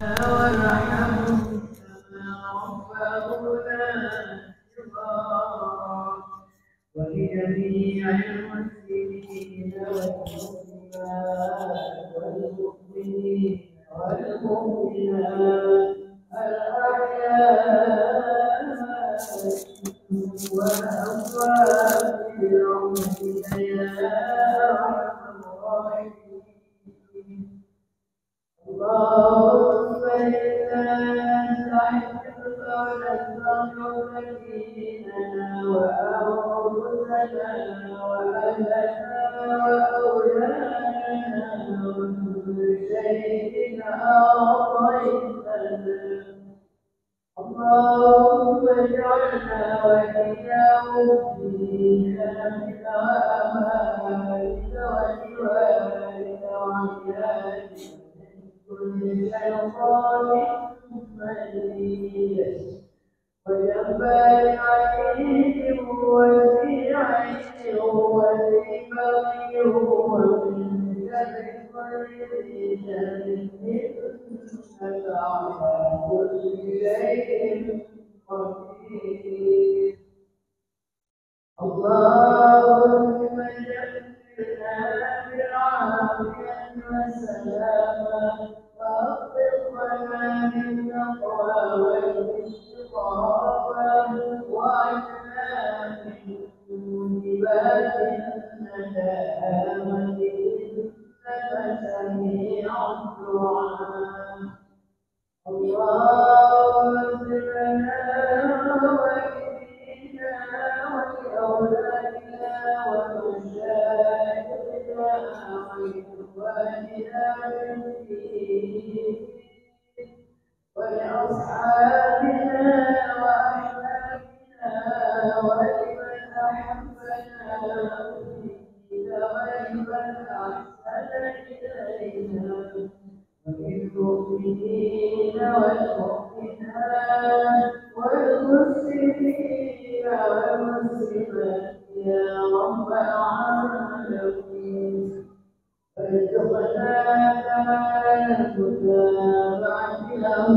ونحن ربنا صغارا ولجميع المسلمين والمسلمات والمؤمنين والمؤمنات الأحياء والأموات برحمتك يا أرحم الراحمين. اللهم إنا نستحقك ونستغفر ديننا وأنفسنا وأهلنا وأولادنا وكل شيء أعطيتنا. اللهم اجعلنا وإياهم في خيرك وأمانك ولوالدك وعيالك كل شيطان مليء وجبار عنيد وذي عين وذي بغي ومن شر كل ذي شر إنك على كل شيء قدير. اللهم جبرنا بالعافية والسلامة وأطلقنا بالتقوى والاستقامة وأجعلنا من موجبات الندامة إنك سميع الدعاء. اللهم اغفر لنا ولأبينا ولأولادنا ومشايخنا وإخواننا في الدين ولأصحابنا وأحبابنا ولمن أحبنا فينا ولمن أحسن إلينا وللمؤمنين والمؤمنات والمسلمين والمسلمات يا رب العالمين. وارزقنا متابعة له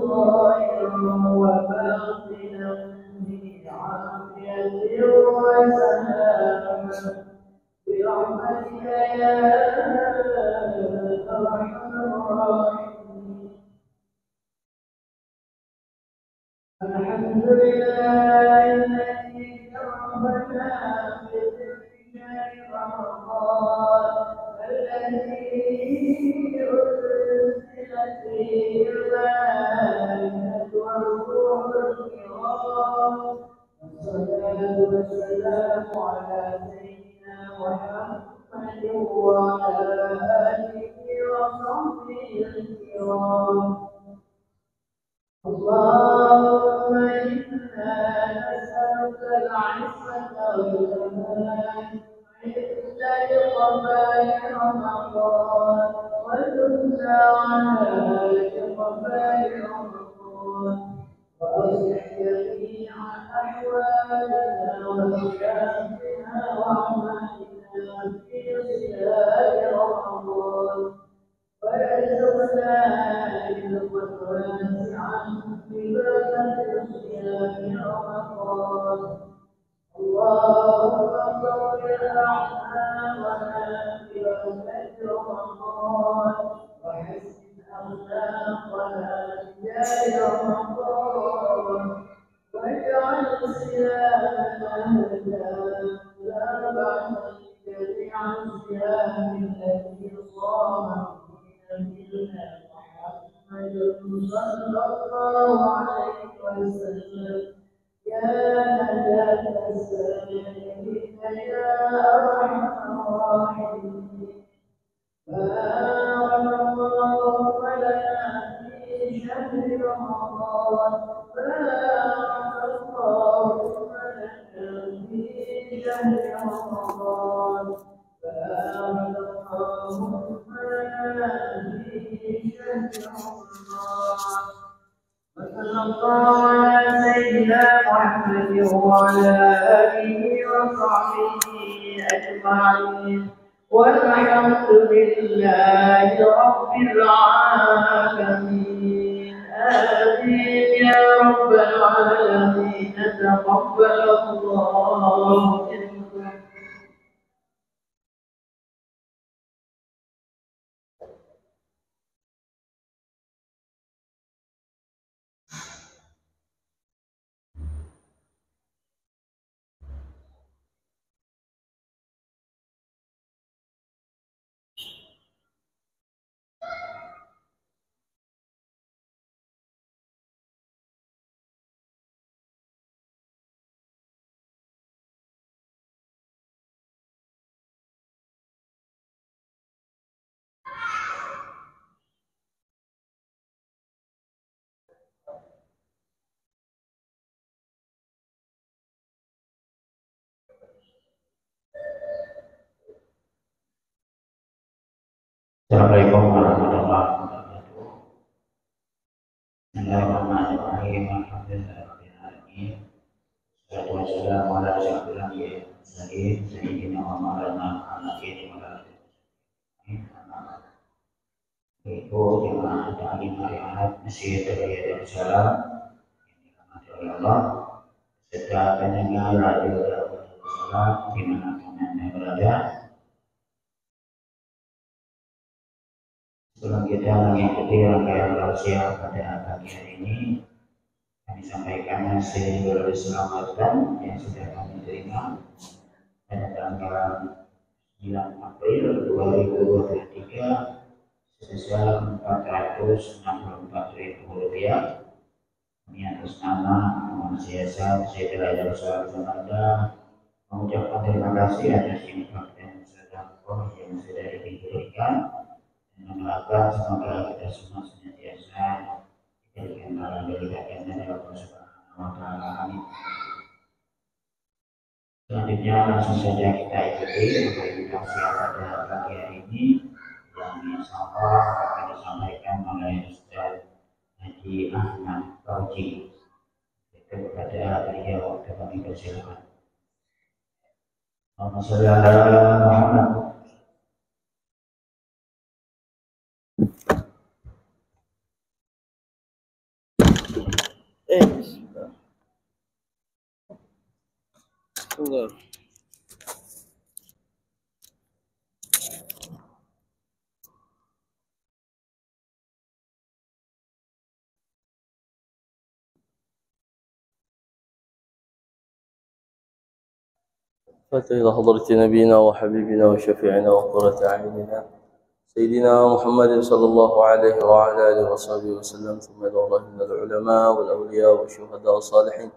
ظاهرا وباطنا بعافية وسلامة برحمتك يا أرحم الراحمين. الحمد لله الذي كرمنا بشهر رمضان الذي أنزلت فيه الملائكة والروح الكرام. والصلاة والسلام على سيدنا محمد وعلى آله وصحبه الكرام. اللهم إنا نسألك العزة والأمان عند قضاء رمضان وتبنى على قضاء رمضان وأصلح جميع أحوالنا وأخلاقنا وأعمالنا في صيام رمضان وارزقنا رزقا واسعا ببركة صيام رمضان. اللهم طهر أعمالنا ببركة رمضان وحسن أخلاقنا بجاه رمضان واجعل صيامنا لا بعد جميع الصيام الذي صام نبينا محمد صلى الله عليه وسلم يا نجاة السائلين يا أرحم الراحمين. بارك الله لنا في شهر رمضان بارك الله لنا في شهر رمضان بارك الله لنا في شهر رمضان. وصلى الله على سيدنا محمد وعلى آله وصحبه أجمعين والحمد لله رب العالمين. آمين يا رب العالمين. تقبل الله منكم. Assalamualaikum warahmatullahi wabarakatuh. Bismillahirrahmanirrahim. Alhamdulillahirabbil alamin. Wassalatu wassalamu ala asyrofil anbiya'i wal mursalin sayyidina wa maulana Muhammadin wa ala alihi itu jemaah taklim hari Ahad Masjid Riyadhus Salam yang dirahmati oleh Allah serta pendengar radio Riyadhus Salam di mana Anda berada. Sebelum kita mengikuti rangkaian tausiah pada pagi hari ini, kami sampaikan hasil keselamatan yang sudah kami terima pada tanggal 9 April 2023 sebesar Rp464.000. Kami atas nama Muassasah Sayyidina Rasulullah SAW mengucapkan terima kasih atas infak dan sedekah yang sudah diberikan. Mendoakan semoga kita semua senantiasa diberikan barang dari baginda Allah Subhanahu wa Ta'ala. Amin. Selanjutnya langsung saja kita ikuti implementasi pada pagi hari ini yang insyaallah akan disampaikan oleh Ustaz Haji Ahmad Fauzi. Itu kepada beliau kami persilakan. Allahumma shalli ala Muhammad. Bismillah. فاتح إلى حضرة نبينا وحبيبنا وشفيعنا وقرة أعيننا سيدنا محمد صلى الله عليه وعلى آله وصحبه وسلم، ثم إلى الله من العلماء والأولياء والشهداء والصالحين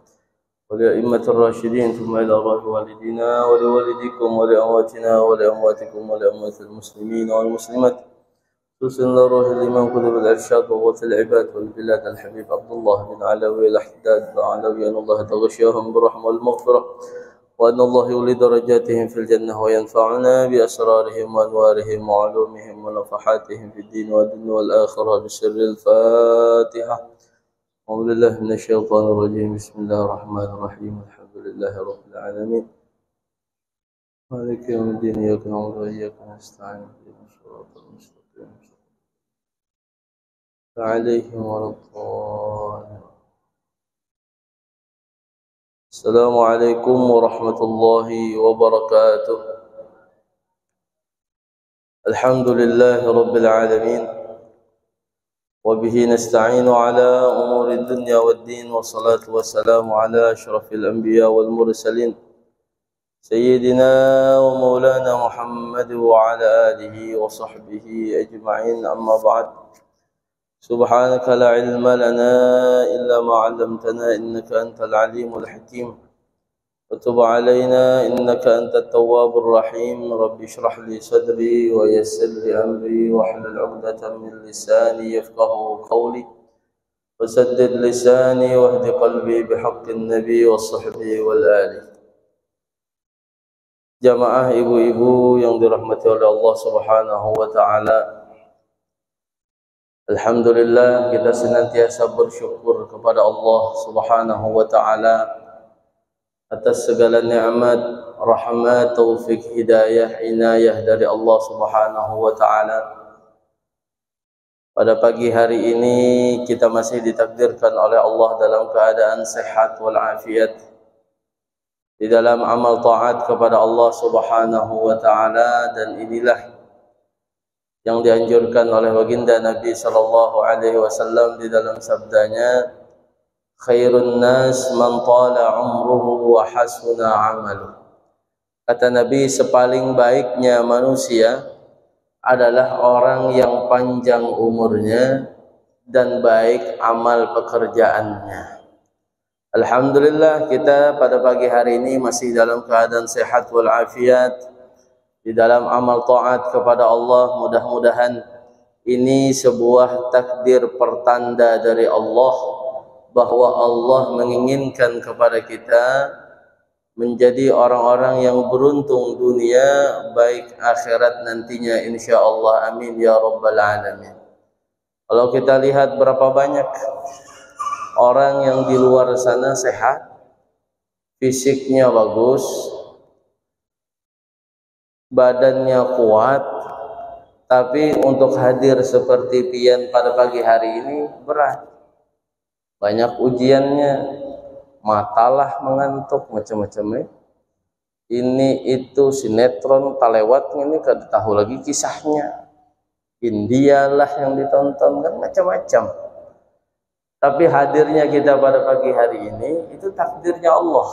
ولأئمة الراشدين، ثم إلى روح والدينا ولوالديكم ولأمواتنا ولأمواتكم ولأموات المسلمين والمسلمات، خصوصا إلى روح الإمام كتب الإرشاد وغوث العباد والبلاد الحبيب عبد الله بن علوي الأحداد بن علوي، أن الله تغشاهم بالرحمة والمغفرة، وأن الله يولي درجاتهم في الجنة وينفعنا بأسرارهم وأنوارهم وعلومهم ونفحاتهم في الدين والدنيا والآخرة بسر الفاتحة. أعوذ بالله من الشيطان الرجيم. بسم الله الرحمن الرحيم. الحمد لله رب العالمين، مالك يوم الدين، إياك نعبد وإياك نستعين، اهدنا الصراط المستقيم عليهم ولا الضالين. السلام عليكم ورحمة الله وبركاته. الحمد لله رب العالمين، وبه نستعين على أمور الدنيا والدين، والصلاة والسلام على أشرف الأنبياء والمرسلين سيدنا ومولانا محمد وعلى آله وصحبه أجمعين. أما بعد، سبحانك لا علم لنا إلا ما علمتنا إنك أنت العليم الحكيم، وتب علينا إنك أنت التواب الرحيم. رب اشرح لي صدري ويسر لي أمري واحلل عقدة من لساني يفقه قولي، وسدد لساني واهد قلبي بحق النبي والصحبه والآل. Jamaah ibu-ibu yang dirahmati oleh Allah Subhanahu wa Ta'ala, alhamdulillah kita senantiasa bersyukur kepada Allah Subhanahu wa Ta'ala atas segala nikmat, rahmat, taufik, hidayah, inayah dari Allah Subhanahu wa Ta'ala. Pada pagi hari ini kita masih ditakdirkan oleh Allah dalam keadaan sehat walafiat, di dalam amal taat kepada Allah Subhanahu wa taala, dan inilah yang dianjurkan oleh baginda Nabi sallallahu alaihi wasallam di dalam sabdanya, khairun nas man tala umruhu wa hasuna amaluh. Kata Nabi, sepaling baiknya manusia adalah orang yang panjang umurnya dan baik amal pekerjaannya. Alhamdulillah, kita pada pagi hari ini masih dalam keadaan sehat walafiat, di dalam amal taat kepada Allah. Mudah-mudahan ini sebuah takdir pertanda dari Allah bahwa Allah menginginkan kepada kita menjadi orang-orang yang beruntung dunia baik akhirat nantinya insyaallah. Amin ya rabbal alamin. Kalau kita lihat berapa banyak orang yang di luar sana sehat, fisiknya bagus, badannya kuat, tapi untuk hadir seperti pian pada pagi hari ini berat. Banyak ujiannya, matalah mengantuk, macam-macam. Ini itu sinetron talewat ini kada tahu lagi kisahnya. India lah yang ditonton, kan macam-macam. Tapi hadirnya kita pada pagi hari ini itu takdirnya Allah.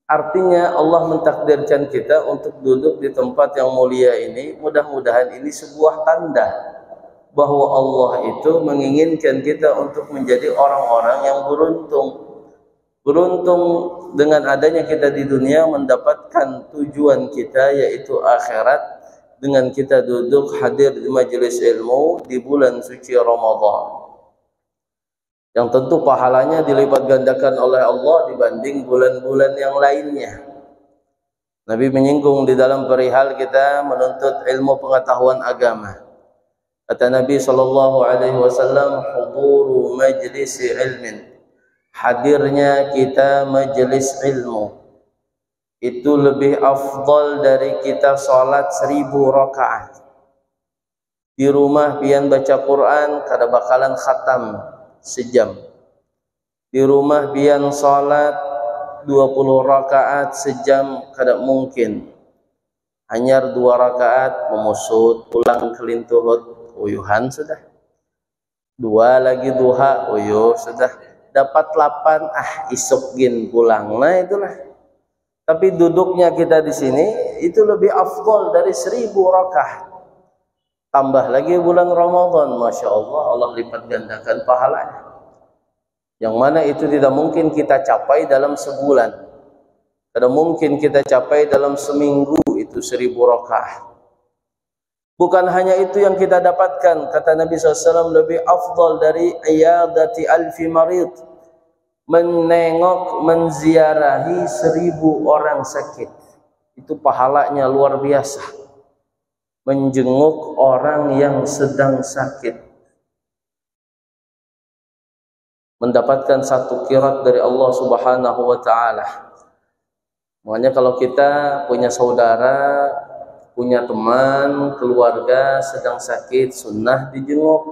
Artinya Allah mentakdirkan kita untuk duduk di tempat yang mulia ini. Mudah-mudahan ini sebuah tanda bahwa Allah itu menginginkan kita untuk menjadi orang-orang yang beruntung. Beruntung dengan adanya kita di dunia mendapatkan tujuan kita, yaitu akhirat, dengan kita duduk hadir di majelis ilmu di bulan suci Ramadan, yang tentu pahalanya dilipat gandakan oleh Allah dibanding bulan-bulan yang lainnya. Nabi menyinggung di dalam perihal kita menuntut ilmu pengetahuan agama. Kata Nabi SAW, huduru majlisi ilmin, hadirnya kita majelis ilmu itu lebih afdal dari kita salat 1000 rakaat. Di rumah pian baca Quran kada bakalan khatam sejam. Di rumah pian salat 20 rakaat sejam kada mungkin. Hanyar 2 rakaat memusut, pulang kelintuhut, uyuhan sudah. 2 lagi duha, uyuh sudah. Dapat 8, isuk gin pulang. Nah itulah. Tapi duduknya kita di sini itu lebih afdal dari 1000 rakaat. Tambah lagi bulan Ramadan, Masya Allah, Allah lipat gandakan pahalanya. Yang mana itu tidak mungkin kita capai dalam sebulan. Tidak mungkin kita capai dalam seminggu itu 1000 rakaat. Bukan hanya itu yang kita dapatkan, kata Nabi SAW, lebih afdal dari iyadati alfi marid, menengok, menziarahi 1000 orang sakit. Itu pahalanya luar biasa. Menjenguk orang yang sedang sakit, mendapatkan 1 qirat dari Allah Subhanahu wa taala. Makanya kalau kita punya saudara, punya teman, keluarga sedang sakit, sunnah dijenguk,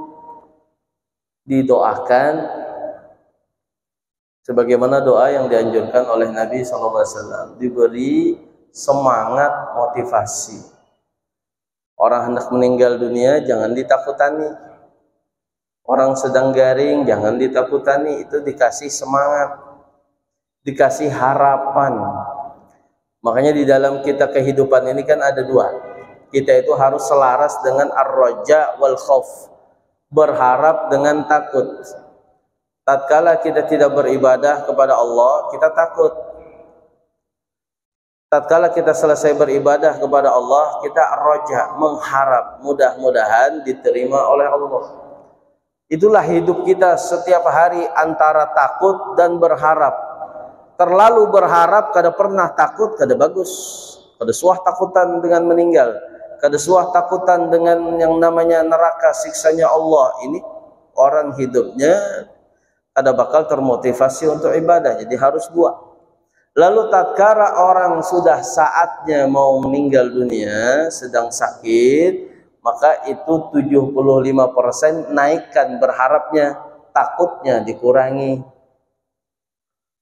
didoakan sebagaimana doa yang dianjurkan oleh Nabi SAW, diberi semangat, motivasi. Orang hendak meninggal dunia jangan ditakutani, orang sedang garing jangan ditakutani, itu dikasih semangat, dikasih harapan. Makanya di dalam kita kehidupan ini kan ada 2. Kita itu harus selaras dengan ar-raja wal khauf, berharap dengan takut. Tatkala kita tidak beribadah kepada Allah, kita takut. Tatkala kita selesai beribadah kepada Allah, kita ar-raja, mengharap, mudah-mudahan diterima oleh Allah. Itulah hidup kita setiap hari, antara takut dan berharap. Terlalu berharap kada pernah takut, kada bagus. Kada suah takutan dengan meninggal, kada suah takutan dengan yang namanya neraka, siksanya Allah. Ini orang hidupnya kada bakal termotivasi untuk ibadah. Jadi harus 2. Lalu tatkala orang sudah saatnya mau meninggal dunia, sedang sakit, maka itu 75% naikkan berharapnya, takutnya dikurangi.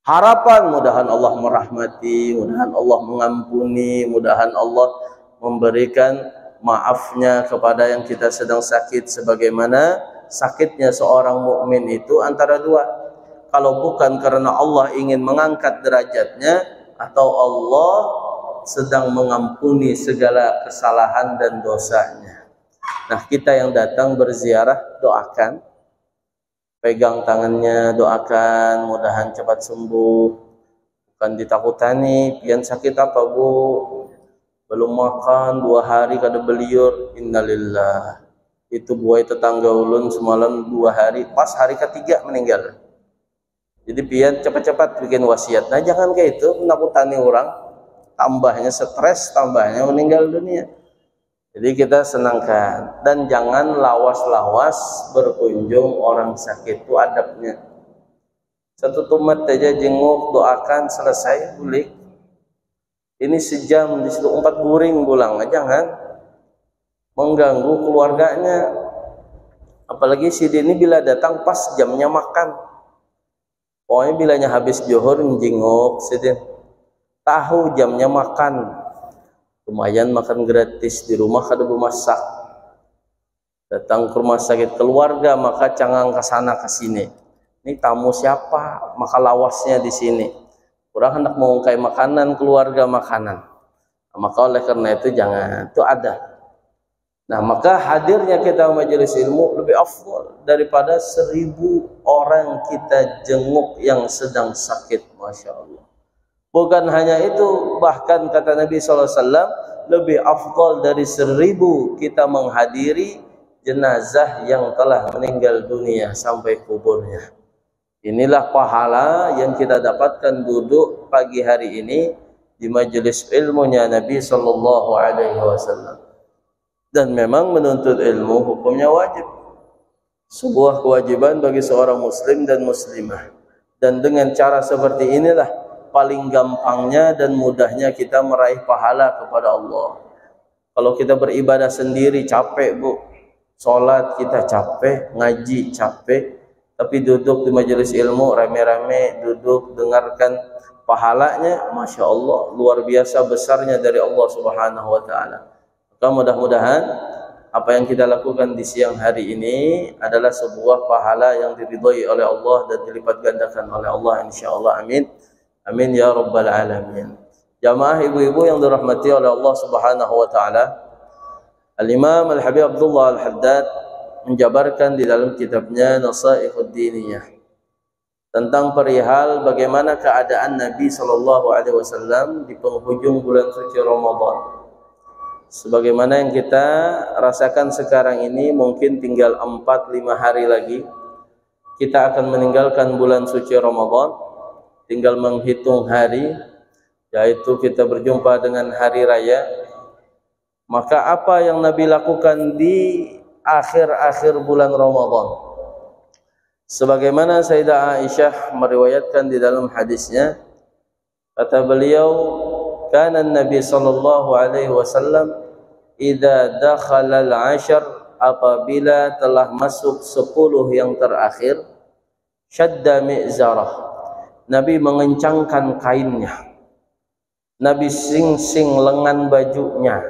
Harapan mudahan Allah merahmati, mudahan Allah mengampuni, mudahan Allah memberikan maafnya kepada yang kita sedang sakit, sebagaimana sakitnya seorang mukmin itu antara dua. Kalau bukan karena Allah ingin mengangkat derajatnya, atau Allah sedang mengampuni segala kesalahan dan dosanya. Nah, kita yang datang berziarah, doakan, pegang tangannya, doakan mudahan cepat sembuh. Bukan ditakutani, pian sakit apa bu? Belum makan 2 hari kada beliur, innalillah. Itu buai tetangga ulun semalam 2 hari, pas hari ketiga meninggal. Jadi pian cepat-cepat bikin wasiat. Nah, jangan kayak itu, menakutani orang, tambahnya stres, tambahnya meninggal dunia. Jadi kita senangkan, dan jangan lawas-lawas berkunjung orang sakit, itu adabnya. Satu tumat aja jenguk, doakan, selesai, bulik. Ini sejam, di situ 4 guring pulang, jangan mengganggu keluarganya. Apalagi si ini bila datang pas jamnya makan. Pokoknya bilanya habis johor jenguk, sidin tahu jamnya makan. Lumayan makan gratis, di rumah kada bermasak. Datang ke rumah sakit keluarga, maka cangang ke sana ke sini. Ini tamu siapa? Maka lawasnya di sini. Kurang hendak mengungkai makanan, keluarga makanan. Maka oleh karena itu jangan, itu ada. Nah, maka hadirnya kita majelis ilmu lebih afdal daripada 1000 orang kita jenguk yang sedang sakit, masya Allah. Bukan hanya itu, bahkan kata Nabi SAW, lebih afdal dari 1000 kita menghadiri jenazah yang telah meninggal dunia sampai kuburnya. Inilah pahala yang kita dapatkan duduk pagi hari ini di majelis ilmunya Nabi SAW. Dan memang menuntut ilmu hukumnya wajib, sebuah kewajiban bagi seorang muslim dan muslimah. Dan dengan cara seperti inilah paling gampangnya dan mudahnya kita meraih pahala kepada Allah. Kalau kita beribadah sendiri capek bu, sholat kita capek, ngaji capek, tapi duduk di majelis ilmu rame-rame, duduk dengarkan, pahalanya masya Allah luar biasa besarnya dari Allah Subhanahu Wa Taala. Maka mudah-mudahan apa yang kita lakukan di siang hari ini adalah sebuah pahala yang diridhai oleh Allah dan dilipat gandakan oleh Allah, insyaallah. Amin. Amin ya rabbal alamin. Jamaah ibu-ibu yang dirahmati oleh Allah Subhanahu wa taala, Al-Imam Al-Habib Abdullah Al-Haddad menjabarkan di dalam kitabnya Nasaikhud Diniyah tentang perihal bagaimana keadaan Nabi SAW di penghujung bulan suci Ramadan. Sebagaimana yang kita rasakan sekarang ini, mungkin tinggal 4-5 hari lagi kita akan meninggalkan bulan suci Ramadan. Tinggal menghitung hari, yaitu kita berjumpa dengan hari raya. Maka apa yang Nabi lakukan di akhir-akhir bulan Ramadan? Sebagaimana Sayyidah Aisyah meriwayatkan di dalam hadisnya, kata beliau, kana Nabi sallallahu alaihi wasallam idza dakhala al-'ashr, apabila telah masuk 10 yang terakhir, syadda mi'zarah, Nabi mengencangkan kainnya, Nabi sing-sing lengan bajunya,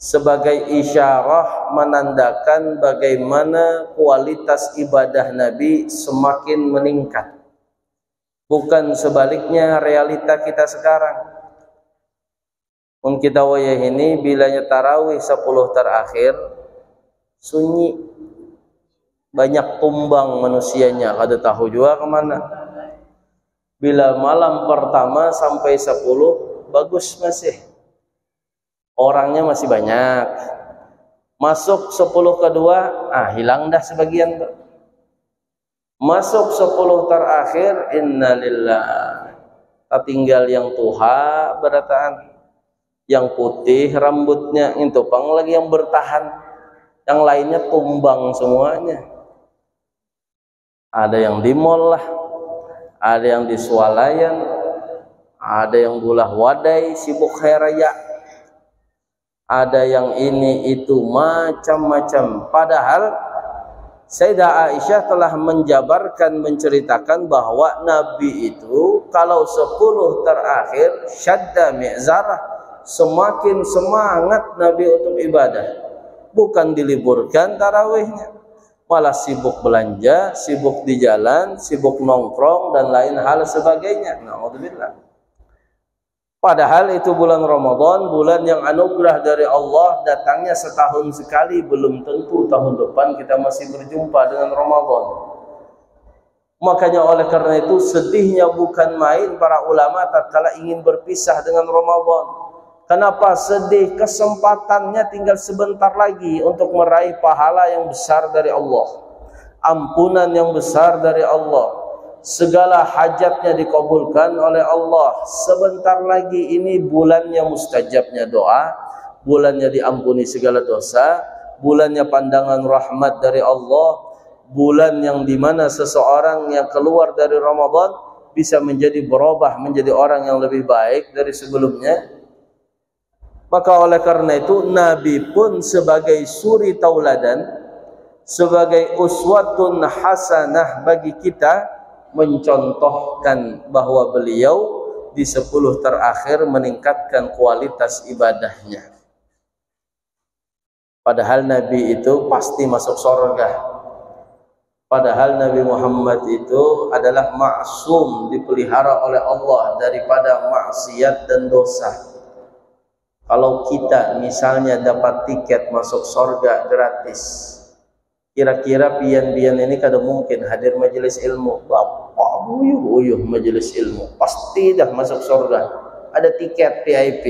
sebagai isyarah menandakan bagaimana kualitas ibadah Nabi semakin meningkat. Bukan sebaliknya realita kita sekarang. Kita wayah ini bilanya tarawih 10 terakhir sunyi, banyak tumbang manusianya, kada tahu juga kemana. Bila malam pertama sampai 10 bagus, masih orangnya masih banyak. Masuk 10 kedua, hilang dah sebagian. Masuk 10 terakhir, innalillah, tinggal yang tuha berataan, yang putih rambutnya itu pang lagi yang bertahan, yang lainnya tumbang semuanya. Ada yang di mall lah, ada yang di swalayan, ada yang bulah wadai sibuk hari raya, ada yang ini itu macam-macam. Padahal Sayyidah Aisyah telah menjabarkan, menceritakan bahwa Nabi itu kalau 10 terakhir syadda mi'zarah, semakin semangat Nabi untuk ibadah, bukan diliburkan tarawihnya, malah sibuk belanja, sibuk di jalan, sibuk nongkrong dan lain hal sebagainya. Na'udzubillah. Padahal itu bulan Ramadan, bulan yang anugerah dari Allah, datangnya setahun sekali, belum tentu tahun depan kita masih berjumpa dengan Ramadan. Makanya oleh karena itu sedihnya bukan main para ulama tatkala ingin berpisah dengan Ramadan. Kenapa sedih? Kesempatannya tinggal sebentar lagi untuk meraih pahala yang besar dari Allah, ampunan yang besar dari Allah, segala hajatnya dikabulkan oleh Allah. Sebentar lagi ini bulannya mustajabnya doa, bulannya diampuni segala dosa, bulannya pandangan rahmat dari Allah, bulan yang dimana seseorang yang keluar dari Ramadan bisa menjadi berubah menjadi orang yang lebih baik dari sebelumnya. Maka oleh karena itu Nabi pun sebagai suri tauladan, sebagai uswatun hasanah bagi kita, mencontohkan bahwa beliau di 10 terakhir meningkatkan kualitas ibadahnya. Padahal Nabi itu pasti masuk surga. Padahal Nabi Muhammad itu adalah maksum, dipelihara oleh Allah daripada maksiat dan dosa. Kalau kita misalnya dapat tiket masuk surga gratis, kira-kira pian-pian ini kada mungkin hadir majelis ilmu. Bapak uyuh majelis ilmu, pasti dah masuk surga. Ada tiket VIP.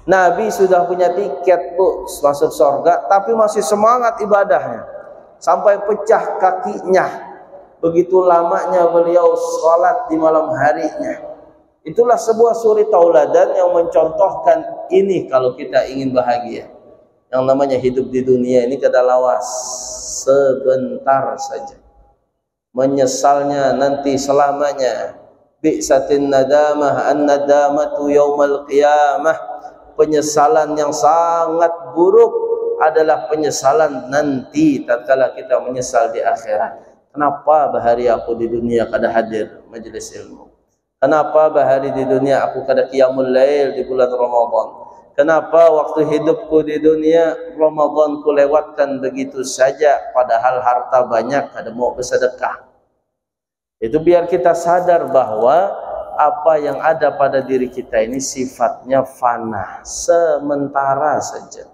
Nabi sudah punya tiket bu masuk surga, tapi masih semangat ibadahnya sampai pecah kakinya. Begitu lamanya beliau sholat di malam harinya. Itulah sebuah suri tauladan yang mencontohkan ini kalau kita ingin bahagia. Yang namanya hidup di dunia ini kada lawas, sebentar saja. Menyesalnya nanti selamanya. Bi'satin nadamah an-nadamatu yaumal qiyamah. Penyesalan yang sangat buruk adalah penyesalan nanti tatkala kita menyesal di akhirat. Kenapa bahari aku di dunia kada hadir majelis ilmu? Kenapa bahari di dunia aku kada qiyamul lail di bulan Ramadan? Kenapa waktu hidupku di dunia Ramadan ku lewatkan begitu saja, padahal harta banyak kada mau bersedekah? Itu biar kita sadar bahwa apa yang ada pada diri kita ini sifatnya fana, sementara saja.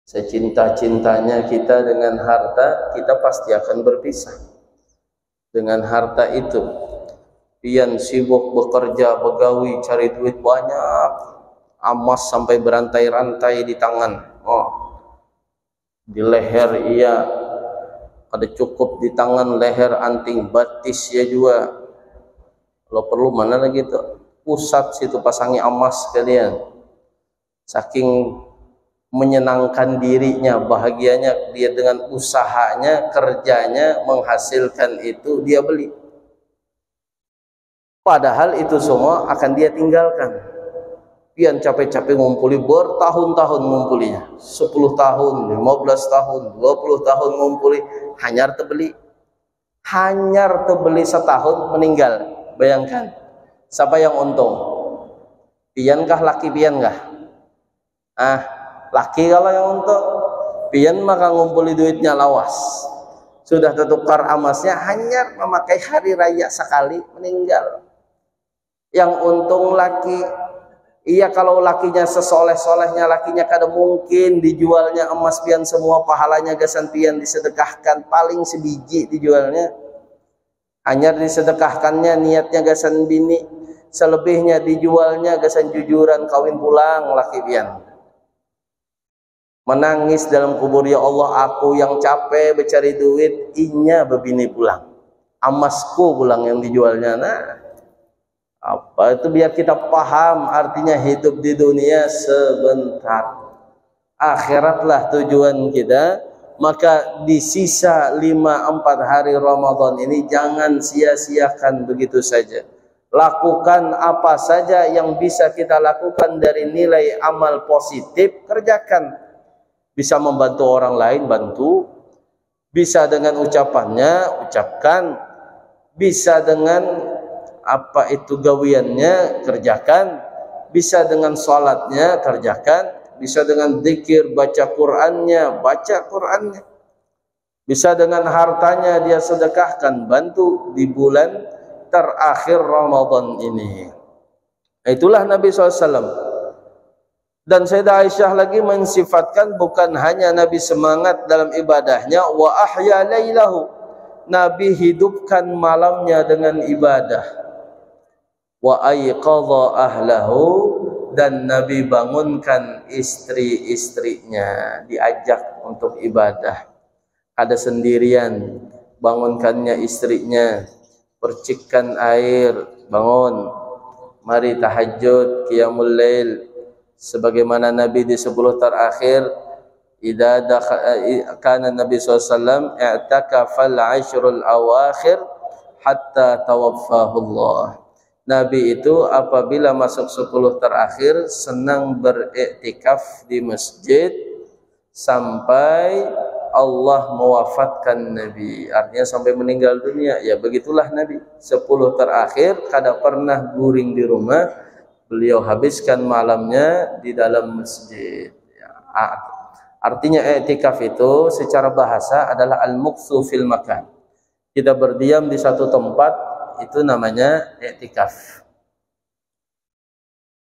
Secinta-cintanya kita dengan harta, kita pasti akan berpisah dengan harta itu. Pian sibuk bekerja, begawi, cari duit banyak, emas sampai berantai-rantai di tangan, di leher iya, ada cukup di tangan, leher, anting, batis ya juga. Kalau perlu mana lagi tuh pusat situ pasangi emas kalian. Saking menyenangkan dirinya, bahagianya dia dengan usahanya, kerjanya menghasilkan itu dia beli. Padahal itu semua akan dia tinggalkan. Pian capek-capek ngumpuli bertahun-tahun ngumpulinya, 10 tahun, 15 tahun, 20 tahun ngumpuli, hanyar tebeli. Hanyar tebeli setahun meninggal. Bayangkan, siapa yang untung? Pian kah laki pian kah? Laki kalau yang untung. Pian maka ngumpuli duitnya lawas. Sudah tertukar emasnya, hanyar memakai hari raya sekali meninggal. Yang untung laki. Iya, kalau lakinya sesoleh-solehnya lakinya kada mungkin dijualnya emas pian semua, pahalanya gasan pian disedekahkan, paling sebiji dijualnya. Hanya disedekahkannya niatnya gasan bini, selebihnya dijualnya gasan jujuran kawin pulang laki pian. Menangis dalam kubur, ya Allah aku yang capek mencari duit, inya bebini pulang. Emasku pulang yang dijualnya. Apa itu biar kita paham artinya hidup di dunia sebentar. Akhiratlah tujuan kita. Maka di sisa 5-4 hari Ramadan ini jangan sia-siakan begitu saja. Lakukan apa saja yang bisa kita lakukan dari nilai amal positif, kerjakan. Bisa membantu orang lain, bantu. Bisa dengan ucapannya, ucapkan. Bisa dengan apa itu gawiannya, kerjakan. Bisa dengan sholatnya, kerjakan. Bisa dengan zikir, baca Qur'annya, baca Qur'annya. Bisa dengan hartanya dia sedekahkan, bantu di bulan terakhir Ramadan ini. Itulah Nabi SAW. Dan Sayyidah Aisyah lagi mensifatkan bukan hanya Nabi semangat dalam ibadahnya, wa ahya lailahu, Nabi hidupkan malamnya dengan ibadah. Wa ayqadha ahlahu, dan Nabi bangunkan istri-istrinya, diajak untuk ibadah. Ada sendirian, bangunkannya istrinya, percikkan air, bangun, mari tahajud, qiyamul lail, sebagaimana Nabi di 10 terakhir, kana Nabi SAW i'takafal 'ashrul awakhir hatta tawaffahu Allah. Nabi itu apabila masuk 10 terakhir senang beriktikaf di masjid sampai Allah mewafatkan Nabi, artinya sampai meninggal dunia. Ya begitulah Nabi, 10 terakhir kada pernah guring di rumah, beliau habiskan malamnya di dalam masjid. Ya, artinya iktikaf itu secara bahasa adalah al-muqsu fil makan. Kita berdiam di satu tempat, itu namanya iktikaf.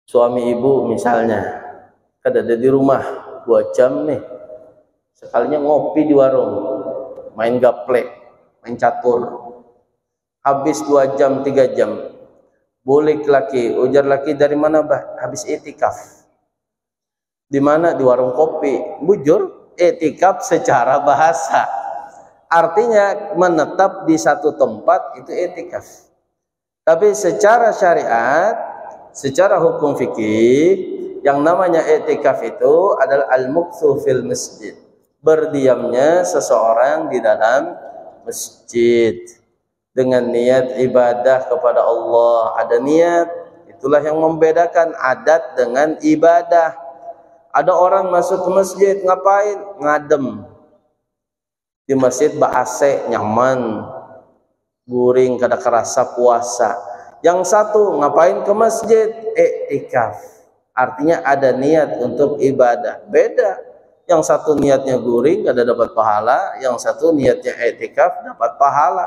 Suami ibu misalnya kada ada di rumah 2 jam nih, sekalinya ngopi di warung, main gaplek, main catur, habis 2 jam 3 jam, bulik laki, ujar laki, dari mana bah? Habis iktikaf. Di mana? Di warung kopi. Bujur, iktikaf secara bahasa artinya menetap di satu tempat, itu iktikaf. Tapi secara syariat, secara hukum fikih, yang namanya iktikaf itu adalah al-muqthu fil masjid, berdiamnya seseorang di dalam masjid dengan niat ibadah kepada Allah. Ada niat, itulah yang membedakan adat dengan ibadah. Ada orang masuk ke masjid, ngapain? Ngadem. Di masjid ba-AC, nyaman, guring, kada kerasa puasa. Yang satu ngapain ke masjid? Iktikaf. Artinya ada niat untuk ibadah. Beda. Yang satu niatnya guring, kada dapat pahala. Yang satu niatnya iktikaf, dapat pahala.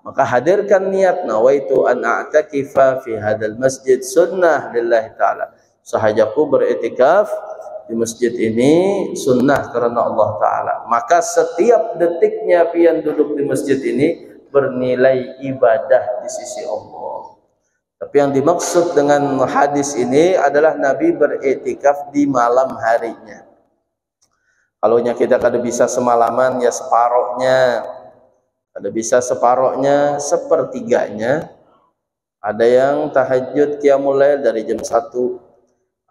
Maka hadirkan niat, nawaitu an a'takifa fi hadal masjid sunnah lillahi ta'ala. Sahajaku beriktikaf di masjid ini sunnah karena Allah Ta'ala. Maka setiap detiknya pian duduk di masjid ini bernilai ibadah di sisi Allah. Tapi yang dimaksud dengan hadis ini adalah Nabi beriktikaf di malam harinya. Kalau kita kada bisa semalaman, ya separohnya. Kada bisa separohnya, sepertiganya. Ada yang tahajud qiyamul lail dari jam 1,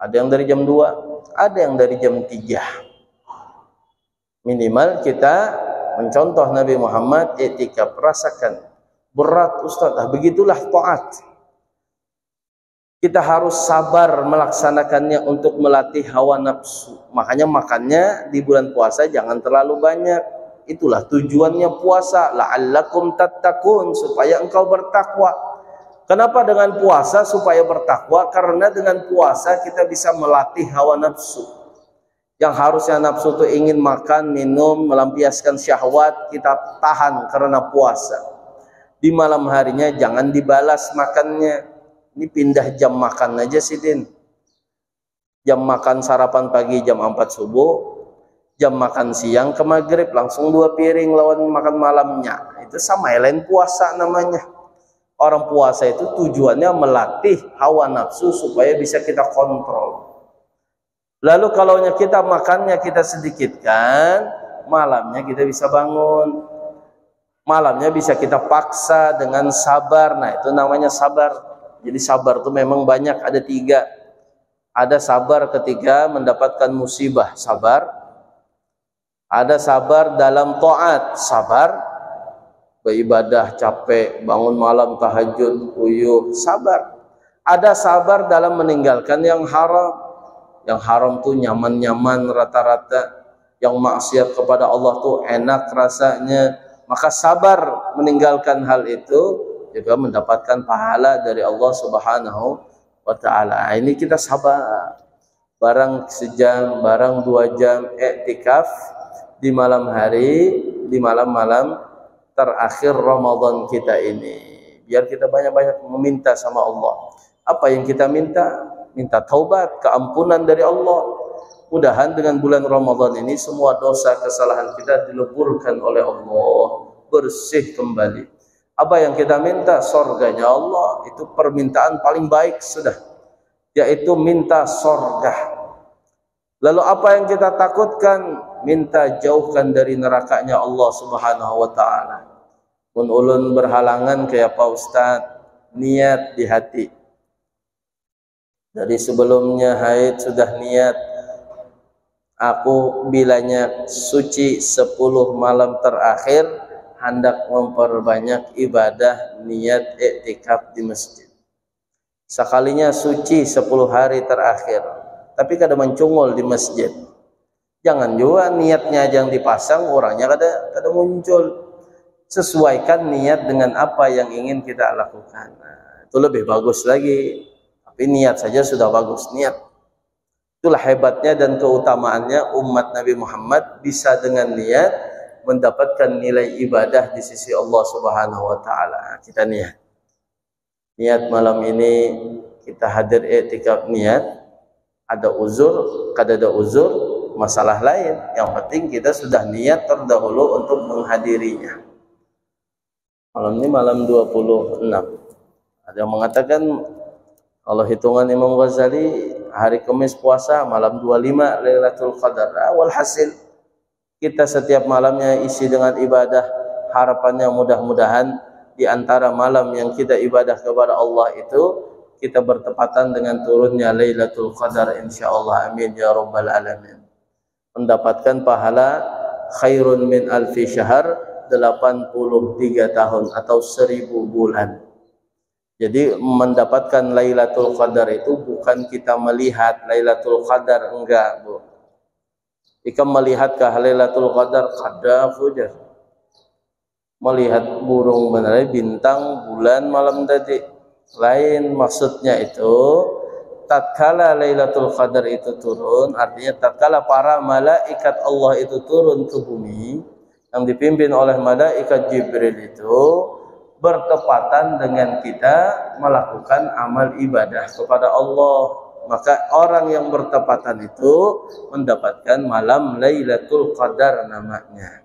ada yang dari jam 2, ada yang dari jam 3. Minimal kita mencontoh Nabi Muhammad iktikaf. Rasakan berat Ustaz, begitulah taat. Kita harus sabar melaksanakannya untuk melatih hawa nafsu. Makanya makannya di bulan puasa jangan terlalu banyak. Itulah tujuannya puasa, la'allakum tattaqun, supaya engkau bertakwa. Kenapa dengan puasa supaya bertakwa? Karena dengan puasa kita bisa melatih hawa nafsu. Yang harusnya nafsu itu ingin makan, minum, melampiaskan syahwat, kita tahan karena puasa. Di malam harinya jangan dibalas makannya. Ini pindah jam makan aja sih, Din. Jam makan sarapan pagi jam 4 subuh, jam makan siang ke maghrib langsung 2 piring lawan makan malamnya. Itu sama lain puasa namanya. Orang puasa itu tujuannya melatih hawa nafsu supaya bisa kita kontrol. Lalu kalau kita makannya kita sedikitkan, malamnya kita bisa bangun. Malamnya bisa kita paksa dengan sabar. Nah, itu namanya sabar. Jadi sabar itu memang banyak, ada 3. Ada sabar ketika mendapatkan musibah, sabar. Ada sabar dalam taat, sabar. beribadah capek, bangun malam tahajud, uyuh, sabar. Ada sabar dalam meninggalkan yang haram. Yang haram tuh nyaman-nyaman rata-rata. Yang maksiat kepada Allah tuh enak rasanya. Maka sabar meninggalkan hal itu juga mendapatkan pahala dari Allah Subhanahu wa ta'ala. Ini kita sabar. Barang sejam, barang 2 jam iktikaf di malam hari, di malam-malam terakhir Ramadan kita ini. Biar kita banyak-banyak meminta sama Allah. Apa yang kita minta? Minta taubat, keampunan dari Allah. Mudahan dengan bulan Ramadan ini semua dosa kesalahan kita dileburkan oleh Allah, bersih kembali. Apa yang kita minta? Surganya Allah. Itu permintaan paling baik sudah, yaitu minta surga. Lalu apa yang kita takutkan? Minta jauhkan dari nerakanya Allah Subhanahu wa ta'ala. Mun ulun berhalangan kayak Pak Ustadz, niat di hati. Dari sebelumnya haid sudah niat, aku bilanya suci 10 malam terakhir hendak memperbanyak ibadah niat iktikaf di masjid. Sekalinya suci 10 hari terakhir, tapi kada mencungul di masjid. Jangan juga niatnya aja yang dipasang, orangnya kada muncul. Sesuaikan niat dengan apa yang ingin kita lakukan. Nah, itu lebih bagus lagi. Tapi niat saja sudah bagus, niat. Itulah hebatnya dan keutamaannya umat Nabi Muhammad bisa dengan niat mendapatkan nilai ibadah di sisi Allah Subhanahu wa ta'ala. Kita niat. Niat malam ini kita hadir iktikaf niat. Ada uzur, kada ada uzur, masalah lain. Yang penting kita sudah niat terdahulu untuk menghadirinya. Malam ini malam 26. Ada yang mengatakan kalau hitungan Imam Ghazali hari Kamis puasa malam 25 Lailatul Qadar. Walhasil kita setiap malamnya isi dengan ibadah. Harapannya mudah-mudahan di antara malam yang kita ibadah kepada Allah itu kita bertepatan dengan turunnya Lailatul Qadar insyaallah. Amin ya rabbal alamin. Mendapatkan pahala khairun min alfi syahr, 83 tahun atau 1000 bulan. Jadi mendapatkan Lailatul Qadar itu bukan kita melihat Lailatul Qadar, enggak, Bu. Jika melihat ke Lailatul Qadar kada fujar. Melihat burung benar, bintang, bulan malam tadi. Lain maksudnya itu tatkala Lailatul Qadar itu turun, artinya tatkala para malaikat Allah itu turun ke bumi yang dipimpin oleh malaikat Jibril itu bertepatan dengan kita melakukan amal ibadah kepada Allah. Maka orang yang bertepatan itu mendapatkan malam Lailatul Qadar namanya.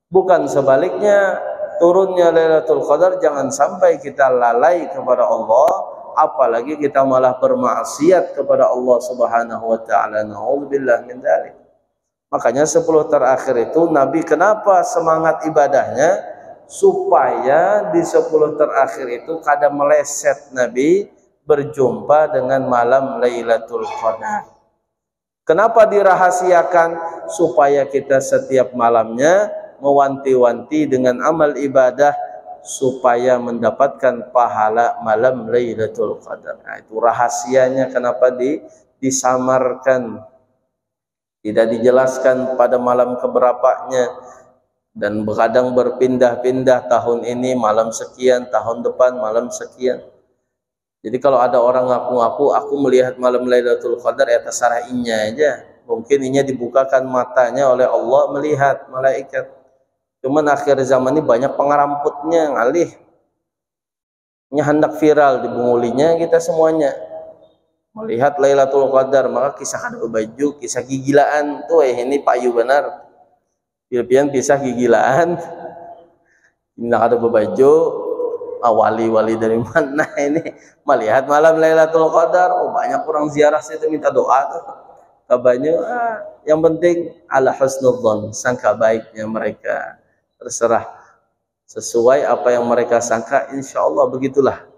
Bukan sebaliknya, turunnya Lailatul Qadar jangan sampai kita lalai kepada Allah, apalagi kita malah bermaksiat kepada Allah Subhanahu wa ta'ala. Na'udzubillah min dzalik. Makanya 10 terakhir itu Nabi kenapa semangat ibadahnya? Supaya di 10 terakhir itu kada meleset Nabi berjumpa dengan malam Lailatul Qadar. Kenapa dirahasiakan? Supaya kita setiap malamnya mewanti-wanti dengan amal ibadah supaya mendapatkan pahala malam Lailatul Qadar. Nah, itu rahasianya kenapa disamarkan. Tidak dijelaskan pada malam keberapanya. Dan kadang berpindah-pindah, tahun ini malam sekian, tahun depan malam sekian. Jadi kalau ada orang ngaku-ngaku aku melihat malam Lailatul Qadar, ya terserah inya aja. Mungkin inya dibukakan matanya oleh Allah melihat malaikat. Cuman akhir zaman ini banyak pengaramputnya ngalih. Ini hendak viral di bungulinya kita semuanya. Melihat Lailatul Qadar, maka kisah kada baju, kisah gigilaan tuh ini payu benar. Pilpian pisah gigilaan, ini ada berbaju, wali-wali dari mana ini melihat malam Lailatul Qadar. Oh, banyak orang ziarah situ minta doa tuh. Kabarnya, yang penting ala husnudzon, sangka baiknya mereka. Terserah sesuai apa yang mereka sangka, insya Allah begitulah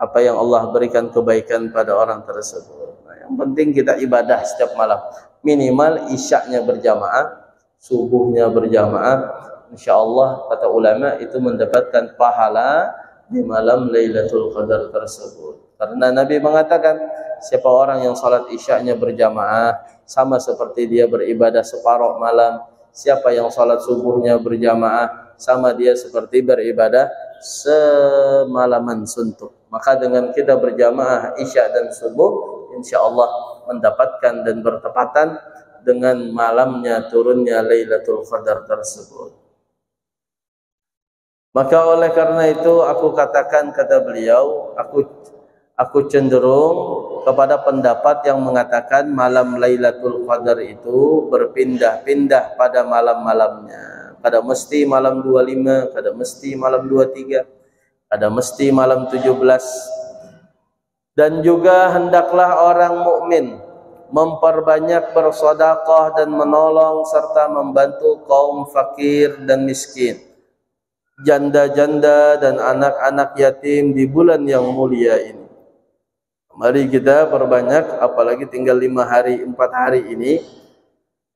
apa yang Allah berikan kebaikan pada orang tersebut. Nah, yang penting kita ibadah setiap malam, minimal isyaknya berjamaah, subuhnya berjamaah, insyaallah kata ulama itu mendapatkan pahala di malam Lailatul Qadar tersebut. Karena Nabi mengatakan siapa orang yang salat isya'nya berjamaah sama seperti dia beribadah separuh malam. Siapa yang salat subuhnya berjamaah sama dia seperti beribadah semalaman suntuk. Maka dengan kita berjamaah isya dan subuh, insyaallah mendapatkan dan bertepatan dengan malamnya turunnya Lailatul Qadar tersebut. Maka oleh karena itu aku katakan, kata beliau, aku cenderung kepada pendapat yang mengatakan malam Lailatul Qadar itu berpindah-pindah pada malam-malamnya. Kadang mesti malam 25, kadang mesti malam 23, kadang mesti malam 17. Dan juga hendaklah orang mukmin memperbanyak bersedekah dan menolong serta membantu kaum fakir dan miskin, janda-janda dan anak-anak yatim di bulan yang mulia ini. Mari kita perbanyak, apalagi tinggal 5 hari 4 hari ini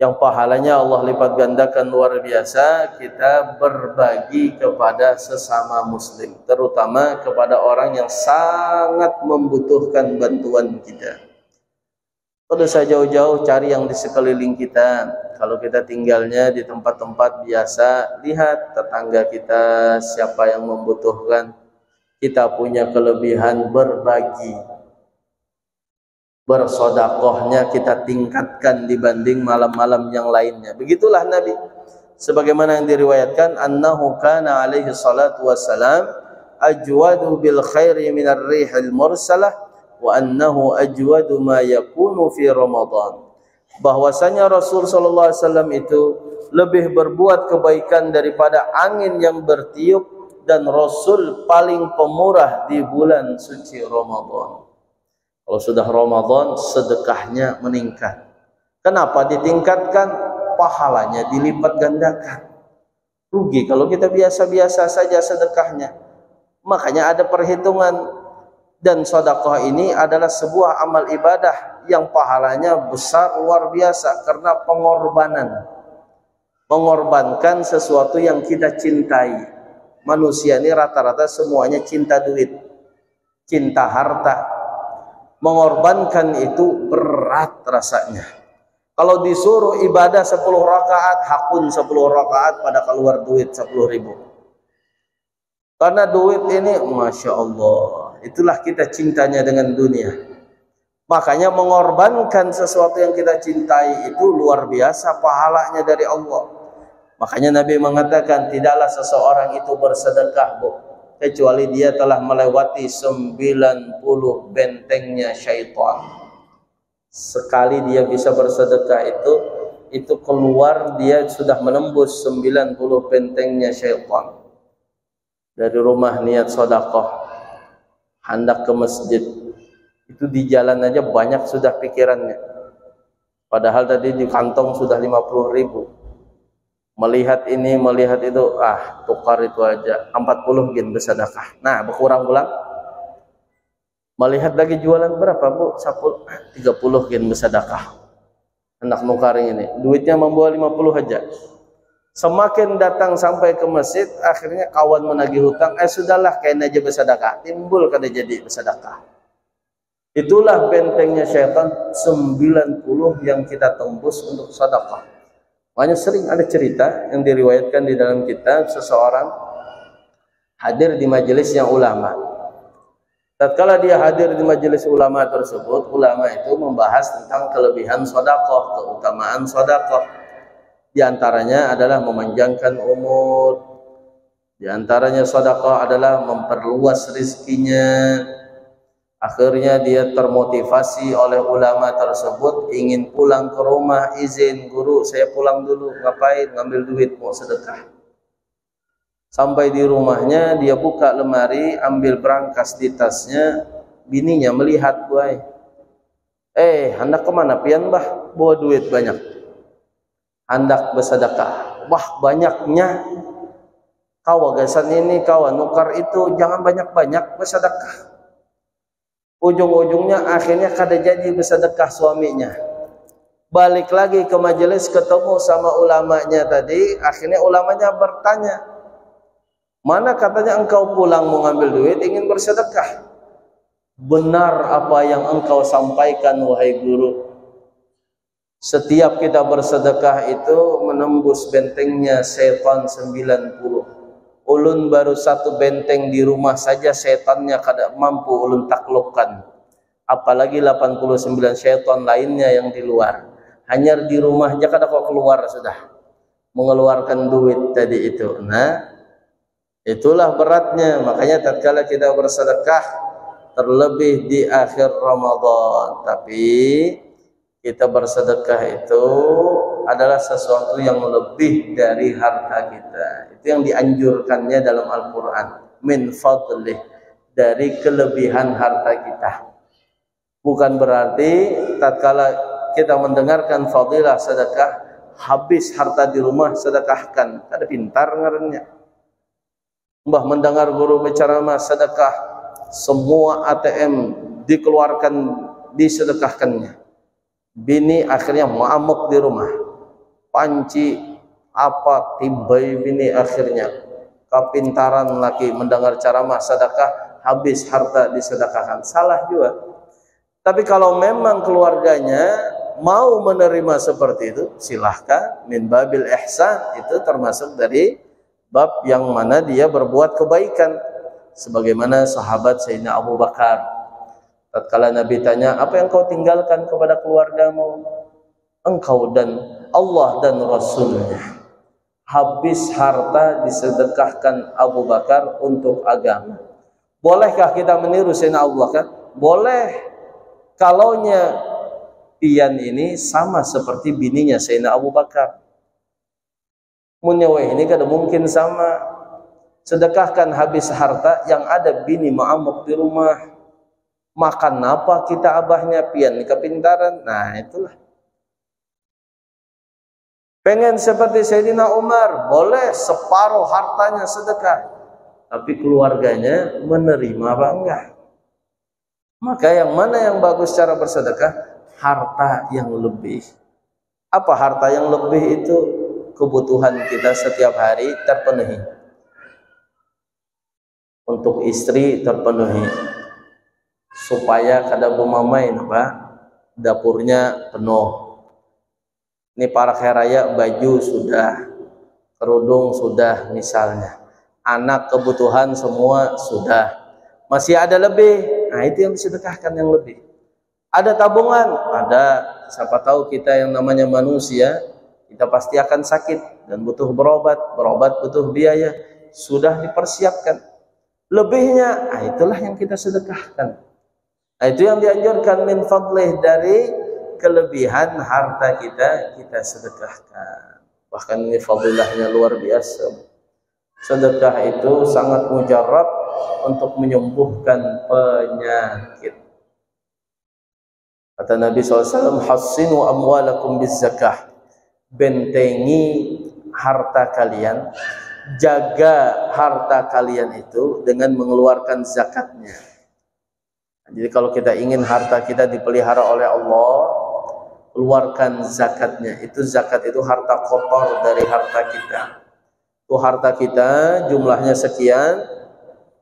yang pahalanya Allah lipat gandakan luar biasa. Kita berbagi kepada sesama muslim, terutama kepada orang yang sangat membutuhkan bantuan kita. Tidak usah jauh-jauh cari yang di sekeliling kita. Kalau kita tinggalnya di tempat-tempat biasa, lihat tetangga kita siapa yang membutuhkan. Kita punya kelebihan berbagi. Bersedekahnya kita tingkatkan dibanding malam-malam yang lainnya. Begitulah Nabi. Sebagaimana yang diriwayatkan, annahu kana alaihi salatu wassalam ajwadu bil khairi minar rihil mursalah wa annahu ajwadu ma yakunu fi Ramadan. Bahwasanya Rasul sallallahu alaihi wasallam itu lebih berbuat kebaikan daripada angin yang bertiup, dan Rasul paling pemurah di bulan suci Ramadan. Kalau sudah Ramadan, sedekahnya meningkat. Kenapa ditingkatkan? Pahalanya dilipat gandakan. Rugi kalau kita biasa-biasa saja sedekahnya. Makanya ada perhitungan. Dan sedekah ini adalah sebuah amal ibadah yang pahalanya besar luar biasa karena pengorbanan. Mengorbankan sesuatu yang kita cintai. Manusia ini rata-rata semuanya cinta duit, cinta harta. Mengorbankan itu berat rasanya. Kalau disuruh ibadah 10 rakaat, hakun 10 rakaat pada keluar duit 10.000. Karena duit ini, Masya Allah, itulah kita cintanya dengan dunia. Makanya mengorbankan sesuatu yang kita cintai itu luar biasa pahalanya dari Allah. Makanya Nabi mengatakan, tidaklah seseorang itu bersedekah, kecuali dia telah melewati 90 bentengnya syaitan. Sekali dia bisa bersedekah itu keluar, dia sudah menembus 90 bentengnya syaitan. Dari rumah niat sedekah, hendak ke masjid, itu di jalan aja banyak sudah pikirannya. Padahal tadi di kantong sudah 50.000. Melihat ini, melihat itu, tukar itu aja 40 gin bersedekah. Nah, berkurang pulang. Melihat lagi jualan berapa, Bu? 30 gin bersedekah. Hendak nukarin ini, duitnya membawa 50 aja. Semakin datang sampai ke masjid, akhirnya kawan menagih hutang, sudahlah kain aja bersedekah. Timbul kada jadi bersedekah. Itulah bentengnya syaitan 90 yang kita tembus untuk sedekah. Makanya sering ada cerita yang diriwayatkan di dalam kitab, seseorang hadir di majelis yang ulama. Tatkala dia hadir di majelis ulama tersebut, ulama itu membahas tentang kelebihan sedekah, keutamaan sedekah. Di antaranya adalah memanjangkan umur. Di antaranya sedekah adalah memperluas rezekinya. Akhirnya dia termotivasi oleh ulama tersebut, ingin pulang ke rumah, izin guru, saya pulang dulu. Ngapain? Ngambil duit, mau sedekah. Sampai di rumahnya, dia buka lemari, ambil berangkas di tasnya. Bininya melihat, buai, hendak kemana pian bah? Bawa duit banyak, hendak bersedekah. Wah, banyaknya. Kau gasan ini, kau nukar itu, jangan banyak-banyak bersedekah. Ujung-ujungnya akhirnya kada jadi bersedekah suaminya. Balik lagi ke majelis, ketemu sama ulamanya tadi. Akhirnya ulamanya bertanya, mana katanya engkau pulang mau ngambil duit ingin bersedekah? Benar apa yang engkau sampaikan wahai guru. Setiap kita bersedekah itu menembus bentengnya setan 90. Ulun baru satu benteng di rumah saja setannya kada mampu ulun taklukkan. Apalagi 89 setan lainnya yang di luar. Hanya di rumah aja kada kok keluar sudah. Mengeluarkan duit tadi itu. Nah, itulah beratnya. Makanya tatkala kita bersedekah, terlebih di akhir Ramadan, tapi kita bersedekah itu adalah sesuatu yang lebih dari harta kita. Itu yang dianjurkannya dalam Al-Quran, min fadlih, dari kelebihan harta kita. Bukan berarti tatkala kita mendengarkan fadilah sedekah, habis harta di rumah sedekahkan. Ada pintar ngarannya. Mbah mendengar guru berceramah sedekah, semua ATM dikeluarkan, disedekahkannya. Bini akhirnya mengamuk di rumah. Panci apa tibai bini akhirnya. Kepintaran laki mendengar ceramah sedekah, habis harta disedekahkan. Salah juga. Tapi kalau memang keluarganya mau menerima seperti itu, silahkan. Min babil ihsan, itu termasuk dari bab yang mana dia berbuat kebaikan. Sebagaimana sahabat Sayyidina Abu Bakar, tatkala Nabi tanya, apa yang kau tinggalkan kepada keluargamu? Engkau dan Allah dan Rasulnya. Habis harta disedekahkan Abu Bakar untuk agama. Bolehkah kita meniru Sayyidina Abu Bakar? Boleh. Kalaunya pian ini sama seperti bininya Sayyidina Abu Bakar. Munyaweh ini kada mungkin sama. Sedekahkan habis harta, yang ada bini ma'amuk di rumah. Makan apa kita abahnya, pian kepintaran. Nah itulah. Pengen seperti Sayyidina Umar, boleh separuh hartanya sedekah. Tapi keluarganya menerima apa enggak? Maka yang mana yang bagus cara bersedekah? Harta yang lebih. Apa harta yang lebih itu? Kebutuhan kita setiap hari terpenuhi. Untuk istri terpenuhi. Supaya kada bumamain apa? Dapurnya penuh. Ini para kheraya, baju sudah, kerudung sudah misalnya. Anak kebutuhan semua sudah. Masih ada lebih. Nah itu yang disedekahkan yang lebih. Ada tabungan, ada. Siapa tahu kita yang namanya manusia, kita pasti akan sakit dan butuh berobat butuh biaya, sudah dipersiapkan. Lebihnya, nah itulah yang kita sedekahkan. Nah itu yang dianjurkan min fadlih, dari kelebihan harta kita sedekahkan. Bahkan ini fadilahnya luar biasa. Sedekah itu sangat mujarab untuk menyembuhkan penyakit. Kata Nabi SAW, hassinu amwalakum bizzakah. Bentengi harta kalian, jaga harta kalian itu dengan mengeluarkan zakatnya. Jadi kalau kita ingin harta kita dipelihara oleh Allah, keluarkan zakatnya. Itu zakat itu harta kotor dari harta kita. Itu harta kita jumlahnya sekian,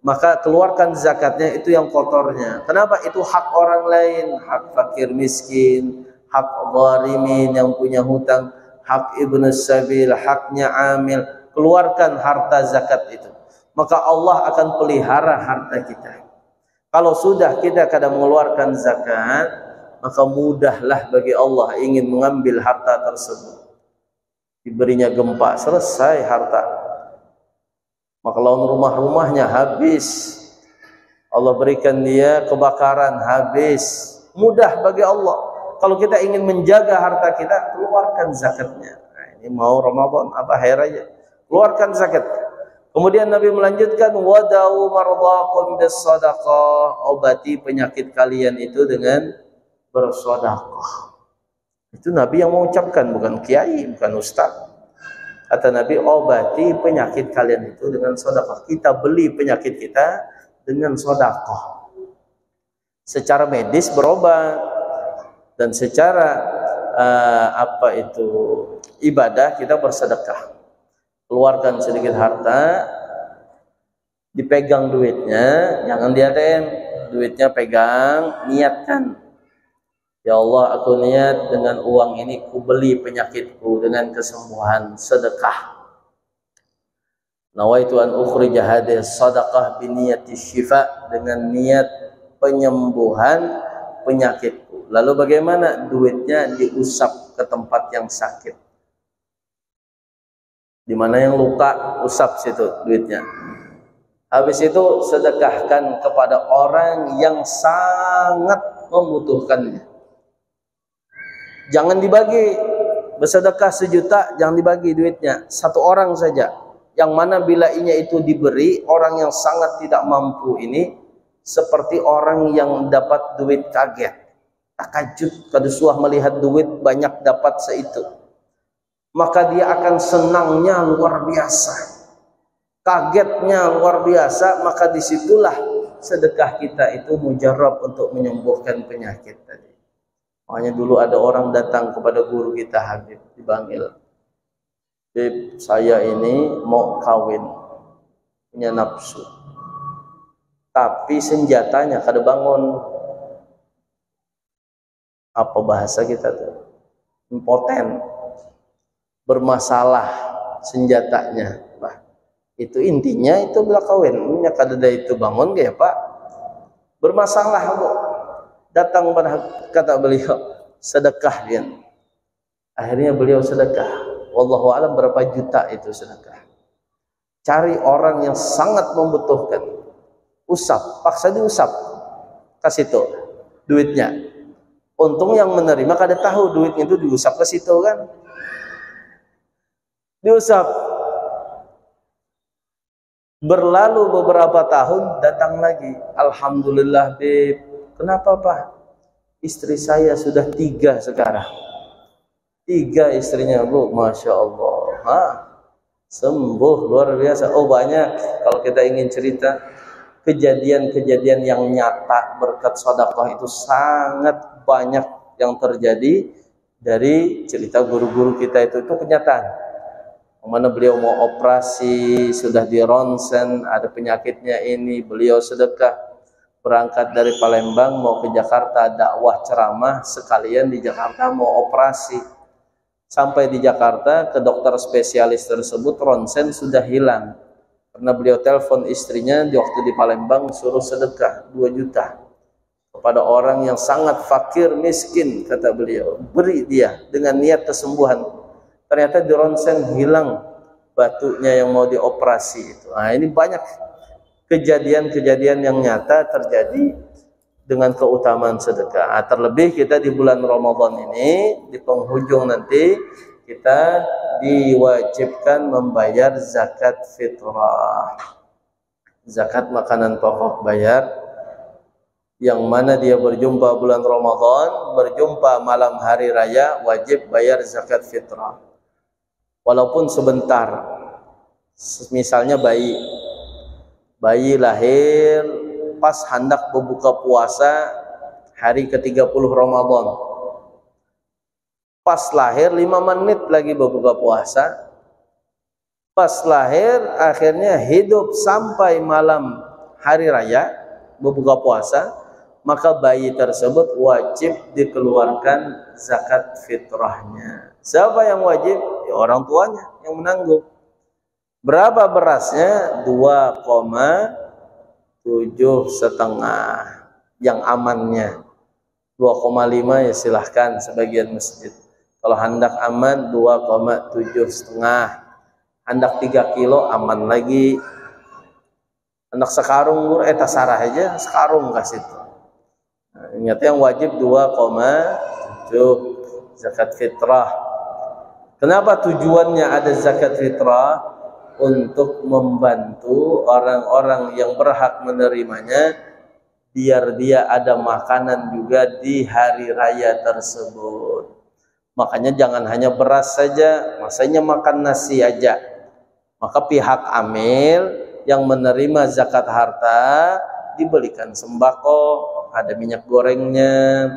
maka keluarkan zakatnya, itu yang kotornya. Kenapa? Itu hak orang lain, hak fakir miskin, hak gharimin yang punya hutang, hak ibnu sabil, haknya amil. Keluarkan harta zakat itu, maka Allah akan pelihara harta kita. Kalau sudah kita kadang mengeluarkan zakat, maka mudahlah bagi Allah ingin mengambil harta tersebut. Diberinya gempa, selesai harta. Maka lawan rumah-rumahnya habis. Allah berikan dia kebakaran, habis. Mudah bagi Allah. Kalau kita ingin menjaga harta kita, keluarkan zakatnya. Nah, ini mau Ramadan apa akhir aja, keluarkan zakat. Kemudian Nabi melanjutkan, wadau mardhakum bis-shadaqah, obati penyakit kalian itu dengan bersedekah. Itu Nabi yang mengucapkan, bukan kiai, bukan ustaz. Kata Nabi, obati penyakit kalian itu dengan sedekah. Kita beli penyakit kita dengan sedekah. Secara medis berobat, dan secara ibadah, kita bersedekah. Keluarkan sedikit harta, dipegang duitnya, jangan di ATM, duitnya pegang, niatkan. Ya Allah, aku niat dengan uang ini ku beli penyakitku dengan kesembuhan, sedekah. Nawaitu an ukhrija hadhihi sadaqah bi niyati syifa, dengan niat penyembuhan penyakitku. Lalu bagaimana? Duitnya diusap ke tempat yang sakit. Di mana yang luka, usap situ duitnya. Habis itu sedekahkan kepada orang yang sangat membutuhkannya. Jangan dibagi, bersedekah 1 juta, jangan dibagi duitnya, 1 orang saja. Yang mana bila inya itu diberi orang yang sangat tidak mampu ini, seperti orang yang dapat duit kaget, takajud, kadusuah melihat duit banyak dapat seitu. Maka dia akan senangnya luar biasa, kagetnya luar biasa, maka disitulah sedekah kita itu mujarab untuk menyembuhkan penyakit tadi. Makanya dulu ada orang datang kepada guru kita Habib di Bangil. Habib, saya ini mau kawin, punya nafsu, tapi senjatanya kada bangun. Apa bahasa kita tuh? Impoten, bermasalah senjatanya. Bah, itu intinya itu bila kawin, punya kada itu bangun gak ya Pak? Bermasalah Bu. Datang pada kata beliau, sedekah dia. Akhirnya beliau sedekah. Wallahu a'lam berapa juta itu sedekah. Cari orang yang sangat membutuhkan. Usap, paksa diusap. Kasih tuh duitnya. Untung yang menerima kada tahu duitnya itu diusap ke situ kan. Diusap. Berlalu beberapa tahun, datang lagi. Alhamdulillah Beb. Kenapa Pak? Istri saya sudah 3 sekarang. 3 istrinya Bu, Masya Allah. Sembuh luar biasa. Oh banyak. Kalau kita ingin cerita kejadian-kejadian yang nyata berkat sedekah itu sangat banyak yang terjadi dari cerita guru-guru kita itu kenyataan. Mana beliau mau operasi, sudah di ronsen, ada penyakitnya ini, beliau sedekah. Berangkat dari Palembang mau ke Jakarta, dakwah ceramah, sekalian di Jakarta mau operasi. Sampai di Jakarta, ke dokter spesialis tersebut ronsen sudah hilang. Karena beliau telepon istrinya di waktu di Palembang, suruh sedekah 2 juta kepada orang yang sangat fakir miskin, kata beliau. Beri dia dengan niat kesembuhan. Ternyata di ronsen hilang batunya yang mau dioperasi itu. Nah, ini banyak kejadian-kejadian yang nyata terjadi dengan keutamaan sedekah. Terlebih kita di bulan Ramadan ini, di penghujung nanti kita diwajibkan membayar zakat fitrah. Zakat makanan pokok bayar. Yang mana dia berjumpa bulan Ramadan, berjumpa malam hari raya, wajib bayar zakat fitrah. Walaupun sebentar. Misalnya bayi lahir pas hendak berbuka puasa hari ke-30 Ramadan. Pas lahir 5 menit lagi berbuka puasa. Pas lahir akhirnya hidup sampai malam hari raya berbuka puasa, maka bayi tersebut wajib dikeluarkan zakat fitrahnya. Siapa yang wajib? Ya, orang tuanya yang menanggung. Berapa berasnya? 2,7,5 yang amannya. 2,5 ya silahkan sebagian masjid. Kalau hendak aman 2,7,5. Hendak 3 kilo aman lagi. Hendak sekarung tasarah aja sekarung kasih itu. Nah, ingat yang wajib 2,7 zakat fitrah. Kenapa tujuannya ada zakat fitrah? Untuk membantu orang-orang yang berhak menerimanya, biar dia ada makanan juga di hari raya tersebut. Makanya jangan hanya beras saja, masanya makan nasi aja. Maka pihak amil yang menerima zakat harta dibelikan sembako, ada minyak gorengnya,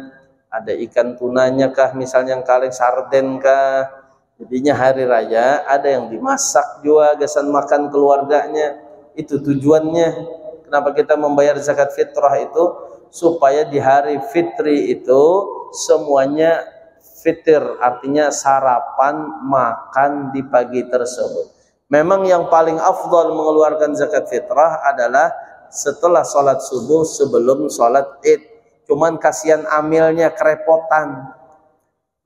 ada ikan tunanya kah, misalnya yang kaleng sarden kah. Jadinya hari raya ada yang dimasak juga gasan makan keluarganya. Itu tujuannya. Kenapa kita membayar zakat fitrah itu? Supaya di hari fitri itu semuanya fitir, artinya sarapan makan di pagi tersebut. Memang yang paling afdal mengeluarkan zakat fitrah adalah setelah sholat subuh sebelum sholat id. Cuman kasihan amilnya kerepotan.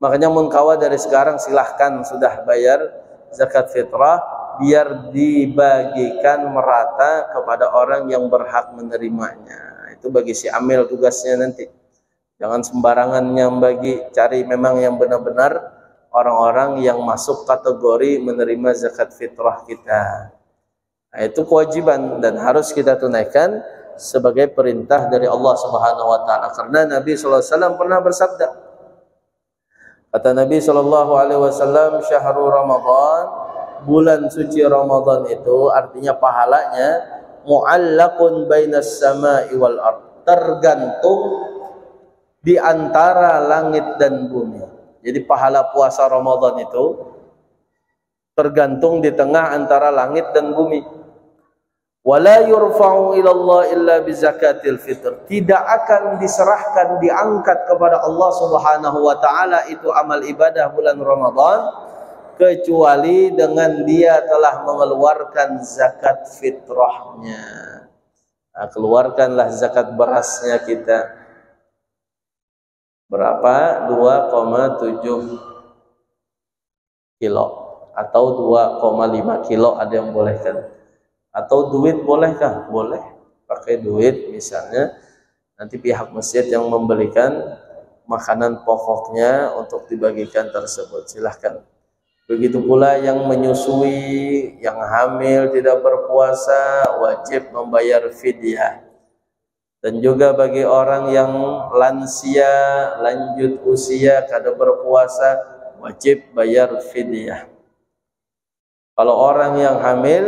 Makanya munkawa dari sekarang silahkan sudah bayar zakat fitrah biar dibagikan merata kepada orang yang berhak menerimanya. Itu bagi si amil tugasnya nanti. Jangan sembarangan yang bagi, cari memang yang benar-benar orang-orang yang masuk kategori menerima zakat fitrah kita. Nah, itu kewajiban dan harus kita tunaikan sebagai perintah dari Allah Subhanahu wa taala. Karena Nabi sallallahu alaihi wasallam pernah bersabda. Kata Nabi sallallahu alaihi wasallam, "Syahrul Ramadan," bulan suci Ramadan itu artinya pahalanya mu'allaqun bainas sama'i wal ard. Tergantung di antara langit dan bumi. Jadi pahala puasa Ramadan itu tergantung di tengah antara langit dan bumi. Wala yurfa'u ila Allah illa bi zakatil fitr. Tidak akan diserahkan, diangkat kepada Allah Subhanahu wa taala itu amal ibadah bulan Ramadan kecuali dengan dia telah mengeluarkan zakat fitrahnya. Nah, keluarkanlah zakat berasnya kita. Berapa? 2,7 kilo atau 2,5 kilo ada yang bolehkan. Atau duit bolehkah? Boleh. Pakai duit misalnya. Nanti pihak masjid yang membelikan makanan pokoknya untuk dibagikan tersebut. Silahkan. Begitu pula yang menyusui, yang hamil, tidak berpuasa, wajib membayar fidyah. Dan juga bagi orang yang lansia, lanjut usia, kada berpuasa, wajib bayar fidyah. Kalau orang yang hamil,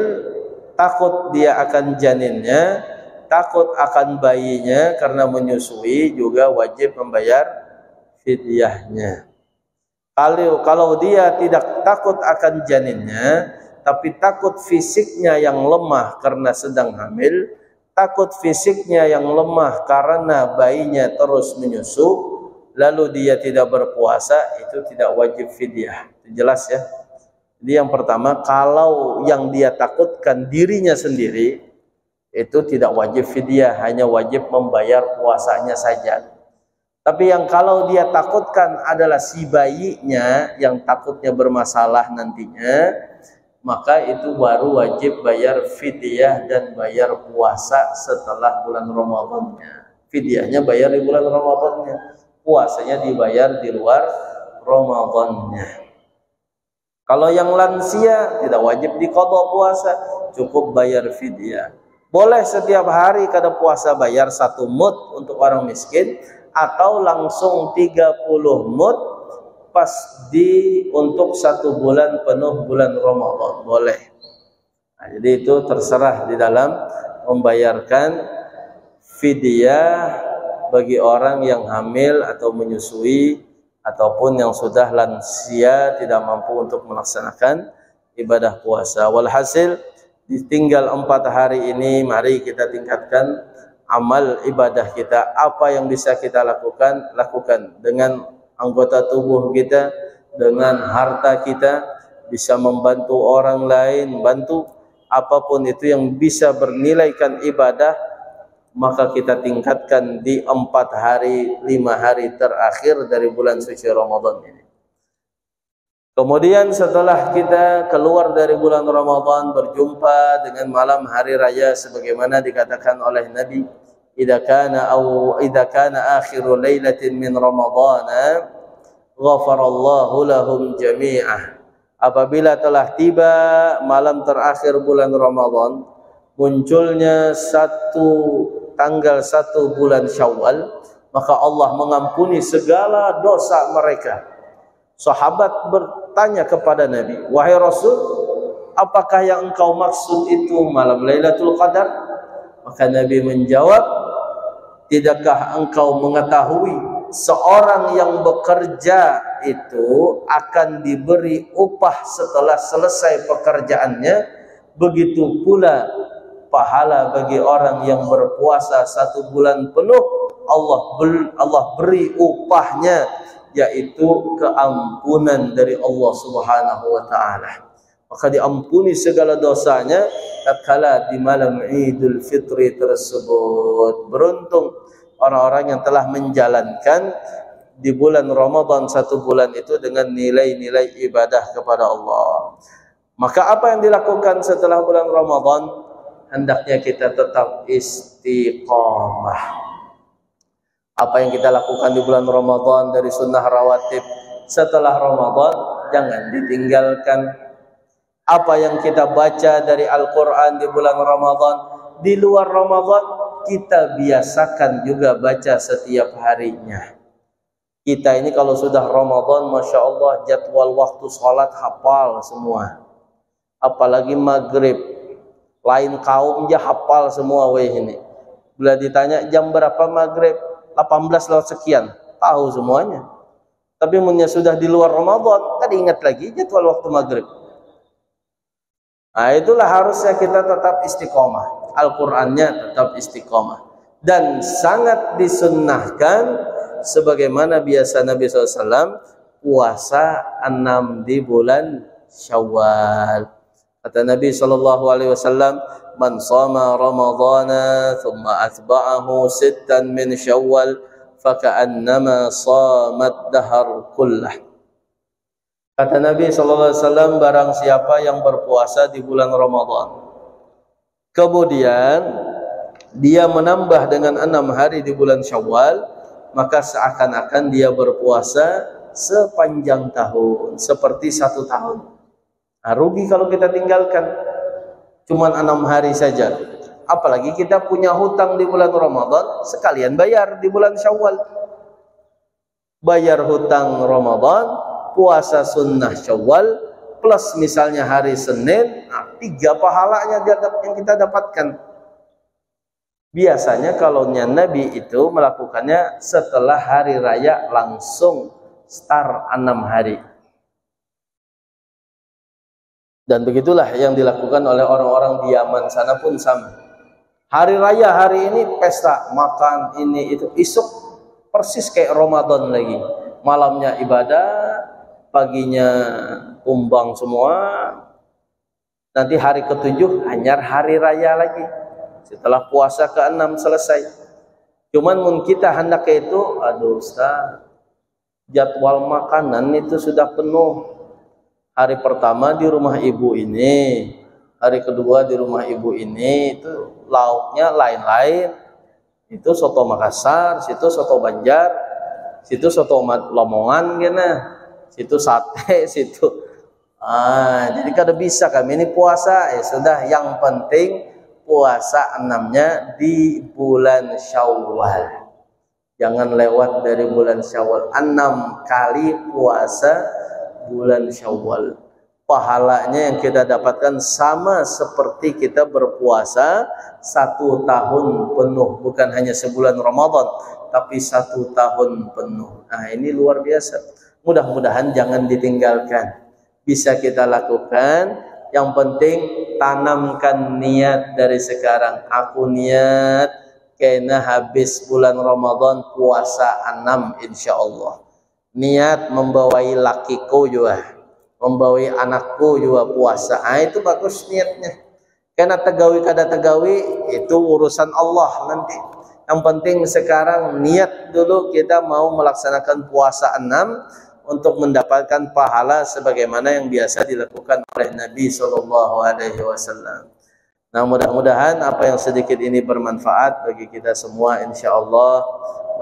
takut dia akan janinnya, takut akan bayinya karena menyusui, juga wajib membayar fidyahnya. Kalau dia tidak takut akan janinnya, tapi takut fisiknya yang lemah karena sedang hamil, takut fisiknya yang lemah karena bayinya terus menyusu, lalu dia tidak berpuasa, itu tidak wajib fidyah. Jelas ya? Jadi yang pertama, kalau yang dia takutkan dirinya sendiri, itu tidak wajib fidyah, hanya wajib membayar puasanya saja. Tapi yang kalau dia takutkan adalah si bayinya yang takutnya bermasalah nantinya, maka itu baru wajib bayar fidyah dan bayar puasa setelah bulan Ramadannya. Fidyahnya bayar di bulan Ramadannya, puasanya dibayar di luar Ramadannya. Kalau yang lansia tidak wajib diqadha puasa, cukup bayar fidyah. Boleh setiap hari kada puasa bayar 1 mud untuk orang miskin, atau langsung 30 mud pas untuk 1 bulan penuh bulan Ramadan, boleh. Nah, jadi itu terserah di dalam membayarkan fidyah bagi orang yang hamil atau menyusui ataupun yang sudah lansia tidak mampu untuk melaksanakan ibadah puasa. Walhasil ditinggal 4 hari ini, mari kita tingkatkan amal ibadah kita. Apa yang bisa kita lakukan, lakukan dengan anggota tubuh kita, dengan harta kita, bisa membantu orang lain, bantu apapun itu yang bisa bernilaikan ibadah, maka kita tingkatkan di 4 hari, 5 hari terakhir dari bulan suci Ramadan ini. Kemudian setelah kita keluar dari bulan Ramadan, berjumpa dengan malam hari raya sebagaimana dikatakan oleh Nabi, idza kana akhiru lailatin min Ramadana ghafarallahu lahum jami'ah. Apabila telah tiba malam terakhir bulan Ramadan, munculnya tanggal 1 bulan Syawal, maka Allah mengampuni segala dosa mereka. Sahabat bertanya kepada Nabi, wahai Rasul, apakah yang engkau maksud itu malam Lailatul Qadar? Maka Nabi menjawab, tidakkah engkau mengetahui seorang yang bekerja itu akan diberi upah setelah selesai pekerjaannya, begitu pula pahala bagi orang yang berpuasa 1 bulan penuh, Allah beri upahnya, yaitu keampunan dari Allah Subhanahu wa taala. Maka diampuni segala dosanya tatkala di malam Idul Fitri tersebut. Beruntung orang-orang yang telah menjalankan di bulan Ramadan 1 bulan itu dengan nilai-nilai ibadah kepada Allah. Maka apa yang dilakukan setelah bulan Ramadan? Hendaknya kita tetap istiqamah. Apa yang kita lakukan di bulan Ramadan dari sunnah rawatib setelah Ramadan jangan ditinggalkan. Apa yang kita baca dari Al-Quran di bulan Ramadan, di luar Ramadan kita biasakan juga baca setiap harinya. Kita ini kalau sudah Ramadan, Masya Allah, jadwal waktu sholat hafal semua. Apalagi maghrib, lain kaum aja hafal semua weh ini. Bila ditanya jam berapa maghrib, 18:sekian, tahu semuanya. Tapi munnya sudah di luar Ramadan, kan ingat lagi jadwal waktu maghrib. Nah, itulah harusnya kita tetap istiqomah. Al-Qur'annya tetap istiqomah. Dan sangat disunnahkan sebagaimana biasa Nabi SAW puasa 6 di bulan Syawal. Kata Nabi SAW, "Man shama Ramadhana thumma atba'ahu 6 min Syawal faka'annama shamat dahar kullah." Kata Nabi SAW, barang siapa yang berpuasa di bulan Ramadan, kemudian dia menambah dengan 6 hari di bulan Syawal, maka seakan-akan dia berpuasa sepanjang tahun, seperti 1 tahun. Nah, rugi kalau kita tinggalkan cuma 6 hari saja. Apalagi kita punya hutang di bulan Ramadan, sekalian bayar di bulan Syawal. Bayar hutang Ramadan, puasa sunnah Syawal, plus misalnya hari Senin, 3 pahalanya yang kita dapatkan. Biasanya kalau Nabi itu melakukannya setelah hari raya langsung start 6 hari. Dan begitulah yang dilakukan oleh orang-orang di Yaman sana pun sama. Hari raya hari ini pesta, makan ini itu, isuk persis kayak Ramadan lagi. Malamnya ibadah, paginya umbang semua. Nanti hari ke-7 hanyar hari raya lagi. Setelah puasa ke-6 selesai. Cuman mun kita hendak itu, aduh Ustaz, jadwal makanan itu sudah penuh. Hari pertama di rumah ibu ini, hari kedua di rumah ibu ini, itu lauknya lain-lain. Itu soto Makassar, situ soto Banjar, situ soto Lamongan gini, situ sate, situ. Jadi kada bisa kami ini puasa, ya sudah, yang penting puasa 6-nya di bulan Syawal. Jangan lewat dari bulan Syawal. 6 kali puasa bulan Syawal. Pahalanya yang kita dapatkan sama seperti kita berpuasa 1 tahun penuh, bukan hanya sebulan Ramadan, tapi 1 tahun penuh. Nah, ini luar biasa. Mudah-mudahan jangan ditinggalkan. Bisa kita lakukan. Yang penting tanamkan niat dari sekarang. Aku niat kena habis bulan Ramadan puasa 6 insyaallah. Niat membawai lakiku juga, membawai anakku juga puasa. Itu bagus niatnya. Karena tegawi kada tegawi itu urusan Allah nanti. Yang penting sekarang niat dulu kita mau melaksanakan puasa 6 untuk mendapatkan pahala sebagaimana yang biasa dilakukan oleh Nabi SAW. Nah, mudah-mudahan apa yang sedikit ini bermanfaat bagi kita semua insyaallah.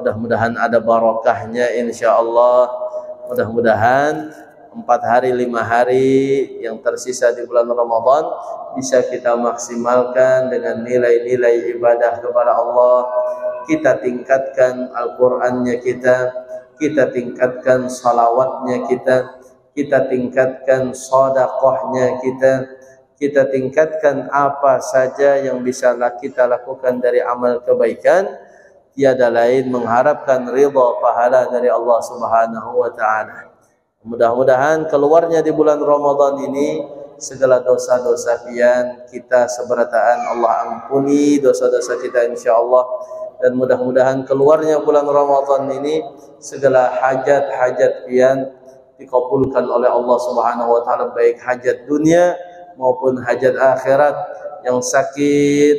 Mudah-mudahan ada barokahnya insyaallah. Mudah-mudahan 4 hari 5 hari yang tersisa di bulan Ramadan bisa kita maksimalkan dengan nilai-nilai ibadah kepada Allah. Kita tingkatkan Al-Qur'annya kita tingkatkan salawatnya kita tingkatkan sedekahnya kita tingkatkan apa saja yang bisa kita lakukan dari amal kebaikan. tiada lain mengharapkan ridha pahala dari Allah Subhanahu wa taala. Mudah-mudahan keluarnya di bulan Ramadan ini segala dosa-dosa pian kita seberataan Allah ampuni dosa-dosa kita insyaallah, dan mudah-mudahan keluarnya bulan Ramadan ini segala hajat-hajat pian dikabulkan oleh Allah Subhanahu wa taala, baik hajat dunia maupun hajat akhirat. Yang sakit,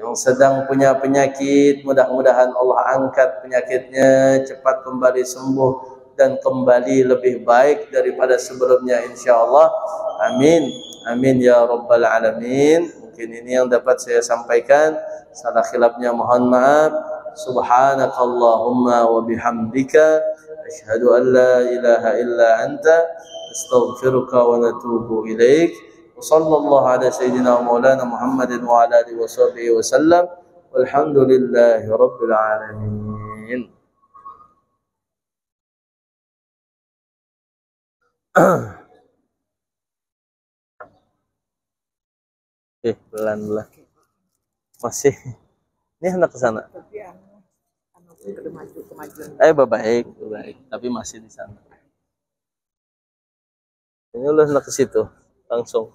yang sedang punya penyakit, mudah-mudahan Allah angkat penyakitnya, cepat kembali sembuh dan kembali lebih baik daripada sebelumnya insyaallah. Amin. Amin ya rabbal alamin. Mungkin ini yang dapat saya sampaikan. Salah khilafnya mohon maaf. Subhanakallahumma wa bihamdika asyhadu an la ilaha illa anta astaghfiruka wa natubu ilaik. وصلى الله على سيدنا ومولانا محمد وعلى آله وصحبه وسلم والحمد لله رب العالمين. Pelan-pelan masih ini hendak ke sana. Baik, tapi masih di sana. Ini udah hendak ke situ langsung.